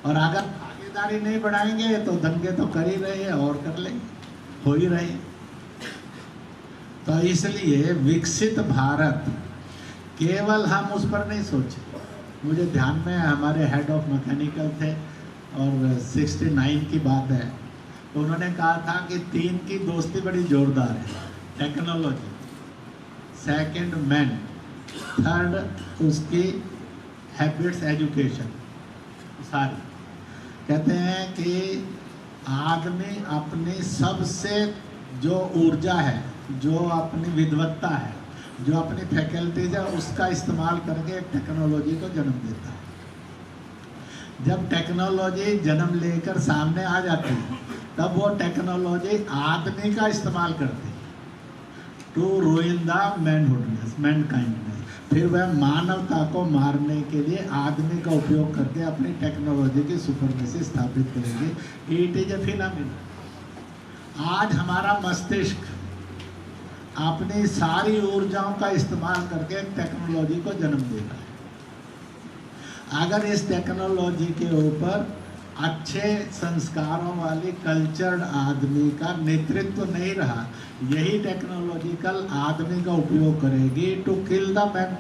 और अगर भागीदारी नहीं बढ़ाएंगे तो दंगे तो कर ही रहे हैं और कर लेंगे, हो ही रहे हैं। तो इसलिए विकसित भारत केवल हम उस पर नहीं सोचे। मुझे ध्यान में हमारे हेड ऑफ मैकेनिकल थे और 69 की बात है, तो उन्होंने कहा था कि 3 की दोस्ती बड़ी जोरदार है, टेक्नोलॉजी, सेकंड मैन, थर्ड उसकी हैबिट्स, एजुकेशन। सारी कहते हैं कि आदमी अपनी सबसे जो ऊर्जा है, जो अपनी विद्वत्ता है, जो अपनी फैकल्टीज है, उसका इस्तेमाल करके टेक्नोलॉजी को जन्म देता है। जब टेक्नोलॉजी जन्म लेकर सामने आ जाती है तब वो टेक्नोलॉजी आदमी का इस्तेमाल करती है टू रूइन द मैनहुडनेस, मैनकाइंडनेस। फिर वह मानवता को मारने के लिए आदमी का उपयोग करके अपनी टेक्नोलॉजी की सुपरमेसी स्थापित करेंगे। It is A phenomenon. आज हमारा मस्तिष्क अपनी सारी ऊर्जाओं का इस्तेमाल करके टेक्नोलॉजी को जन्म दे रहा है। अगर इस टेक्नोलॉजी के ऊपर अच्छे संस्कारों वाली कल्चर्ड आदमी का नेतृत्व नहीं रहा, यही टेक्नोलॉजी कल आदमी का उपयोग करेगी टू किल द मैन।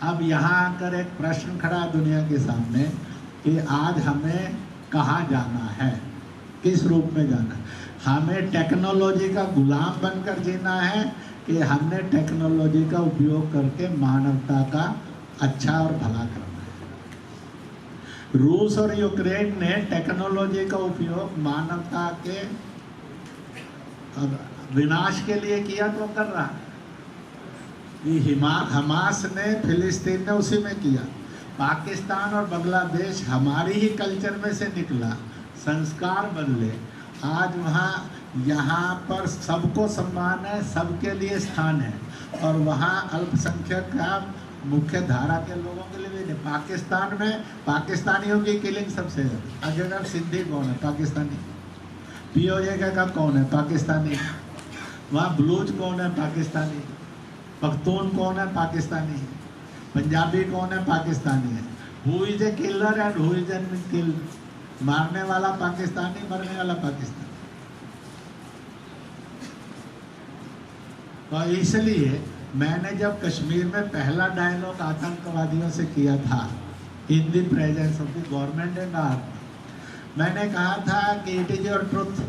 अब यहाँ आकर एक प्रश्न खड़ा है दुनिया के सामने कि आज हमें कहाँ जाना है, किस रूप में जाना है? हमें टेक्नोलॉजी का गुलाम बनकर जीना है कि हमने टेक्नोलॉजी का उपयोग करके मानवता का अच्छा और भला करना है? रूस और यूक्रेन ने टेक्नोलॉजी का उपयोग मानवता के विनाश के लिए किया तो कर रहा है। ये हमास ने फिलिस्तीन ने उसी में किया। पाकिस्तान और बांग्लादेश हमारी ही कल्चर में से निकला, संस्कार बदले, आज वहाँ यहाँ पर सबको सम्मान है, सबके लिए स्थान है, और वहाँ अल्पसंख्यक का मुख्य धारा के लोगों के लिए भी नहीं। पाकिस्तान में पाकिस्तानियों की किलिंग सबसे ज़्यादा। अगर सिंधी कौन है? पाकिस्तानी। पीओजे का कौन है? पाकिस्तानी। वहाँ बलूच कौन है? पाकिस्तानी। पख्तून कौन है? पाकिस्तानी। पंजाबी कौन है? पाकिस्तानी है। Who is a killer and who is an kill? मारने वाला पाकिस्तानी, मरने वाला पाकिस्तानी। तो इसलिए मैंने जब कश्मीर में पहला डायलॉग आतंकवादियों से किया था, in the presence of the government and army, मैंने कहा था कि इट इज योर ट्रुथ,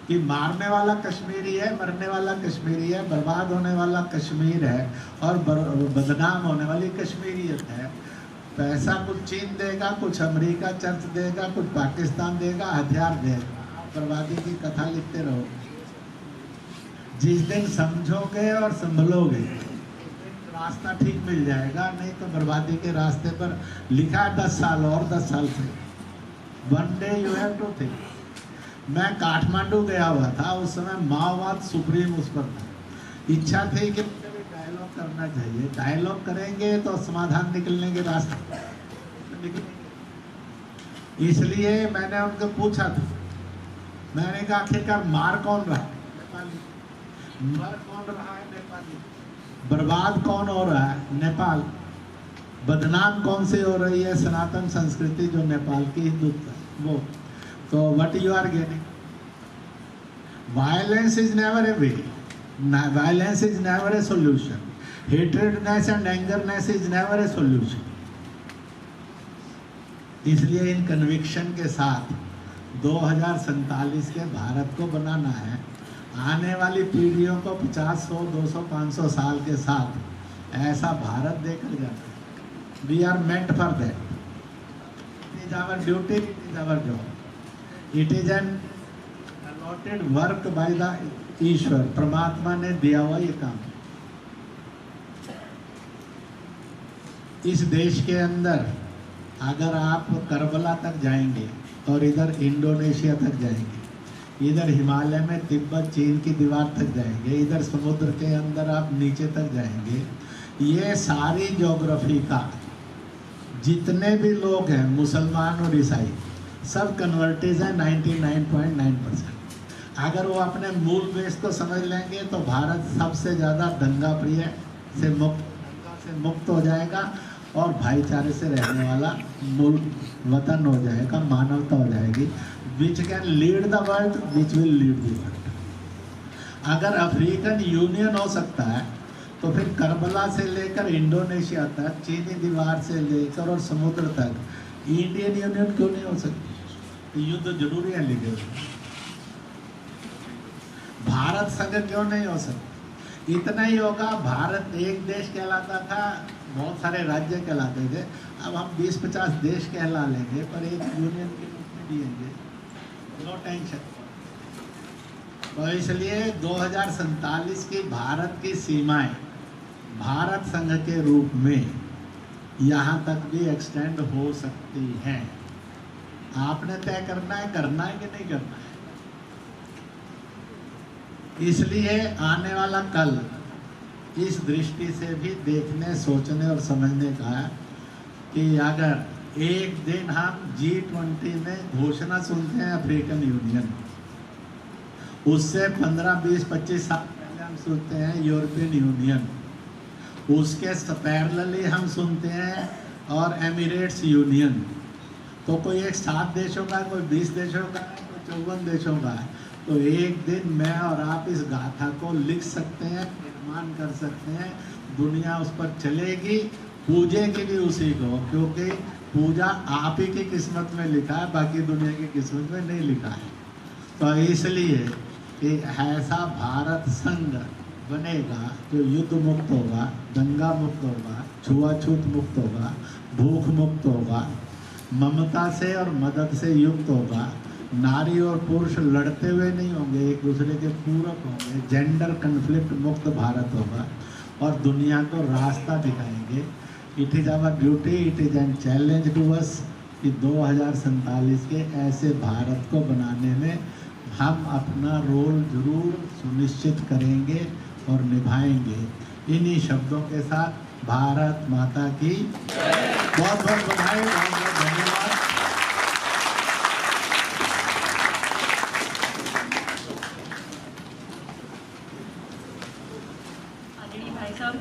कि मारने वाला कश्मीरी है, मरने वाला कश्मीरी है, बर्बाद होने वाला कश्मीर है, और बदनाम होने वाली कश्मीरियत है। पैसा कुछ चीन देगा, कुछ अमेरिका चर्च देगा, कुछ पाकिस्तान देगा, हथियार देगा, बर्बादी की कथा लिखते रहो। जिस दिन समझोगे और संभलोगे रास्ता ठीक मिल जाएगा, नहीं तो बर्बादी के रास्ते पर लिखा है 10 साल और 10 साल से। One day you have to think. मैं काठमांडू गया हुआ था, उस समय माओवाद सुप्रीम उस पर था। इच्छा थी कि डायलॉग करना चाहिए, डायलॉग करेंगे तो समाधान निकलने के रास्ते निकलेंगे। इसलिए मैंने उनको पूछा था, मैंने कहा आखिरकार मार कौन रहा है? नेपाली। मर कौन रहा है? नेपाली। बर्बाद कौन हो रहा है? नेपाल। बदनाम कौन सी हो रही है? सनातन संस्कृति जो नेपाल की हिंदुत्व, वो। तो what you are getting? Violence is never a way, violence is never a solution, hatredness and angerness is never a solution. इसलिए इन कन्विक्शन के साथ 2047 के भारत को बनाना है। आने वाली पीढ़ियों को 50, 100, 200, 500 साल के साथ ऐसा भारत देकर जाना है। We are meant for that. It is our duty, it is our job, it is an allotted work by the Ishwar. परमात्मा ने दिया हुआ ये काम। इस देश के अंदर अगर आप करबला तक जाएंगे और इधर इंडोनेशिया तक जाएंगे, इधर हिमालय में तिब्बत चीन की दीवार तक जाएंगे, इधर समुद्र के अंदर आप नीचे तक जाएंगे, ये सारी ज्योग्राफी का जितने भी लोग हैं, मुसलमान और ईसाई, सब कन्वर्टेज हैं 99.9%। अगर वो अपने मूल बेस को समझ लेंगे तो भारत सबसे ज़्यादा दंगा प्रिय से मुक्त हो जाएगा और भाईचारे से रहने वाला मुल्क वतन हो जाएगा, मानवता हो जाएगी। Which can lead the world, which will lead the world. अगर अफ्रीकन यूनियन हो सकता है तो फिर करबला से लेकर इंडोनेशिया तक, चीनी दीवार से लेकर और समुद्र तक इंडियन यूनियन क्यों नहीं हो सकती? युद्ध जरूरी है, लेकिन भारत संघ क्यों नहीं हो सकता? इतना ही होगा। भारत एक देश कहलाता था, बहुत सारे राज्य कहलाते थे, अब हम 20-50 देश कहला लेंगे, पर एक यूनियन के रूप में दिएंगे, नो टेंशन। तो इसलिए 2047 की भारत की सीमाएं भारत संघ के रूप में यहाँ तक भी एक्सटेंड हो सकती हैं। आपने तय करना है कि नहीं करना है। इसलिए आने वाला कल इस दृष्टि से भी देखने, सोचने और समझने का है कि अगर एक दिन हम G20 में घोषणा सुनते हैं अफ्रीकन यूनियन, उससे 15, 20, 25 साल पहले हम सुनते हैं यूरोपियन यूनियन, उसके पैरेलली हम सुनते हैं और एमिरेट्स यूनियन, तो कोई एक 7 देशों का, कोई 20 देशों का, कोई 54 देशों का है। तो एक दिन मैं और आप इस गाथा को लिख सकते हैं, निर्माण कर सकते हैं, दुनिया उस पर चलेगी, पूजेगी भी उसी को, क्योंकि पूजा आप ही की किस्मत में लिखा है, बाकी दुनिया की किस्मत में नहीं लिखा है। तो इसलिए कि ऐसा भारत संघ बनेगा जो युद्ध मुक्त होगा, दंगा मुक्त होगा, छुआछूत मुक्त होगा, भूख मुक्त होगा, ममता से और मदद से युक्त होगा, नारी और पुरुष लड़ते हुए नहीं होंगे, एक दूसरे के पूरक होंगे, जेंडर कन्फ्लिक्ट मुक्त भारत होगा। और दुनिया को रास्ता दिखाएंगे। It is our duty, it is an challenge to us कि 2047 के ऐसे भारत को बनाने में हम अपना रोल जरूर सुनिश्चित करेंगे और निभाएंगे। इन्हीं शब्दों के साथ भारत माता की बहुत बहुत बधाई, बहुत बहुत धन्यवाद। आदरणीय भाई साहब,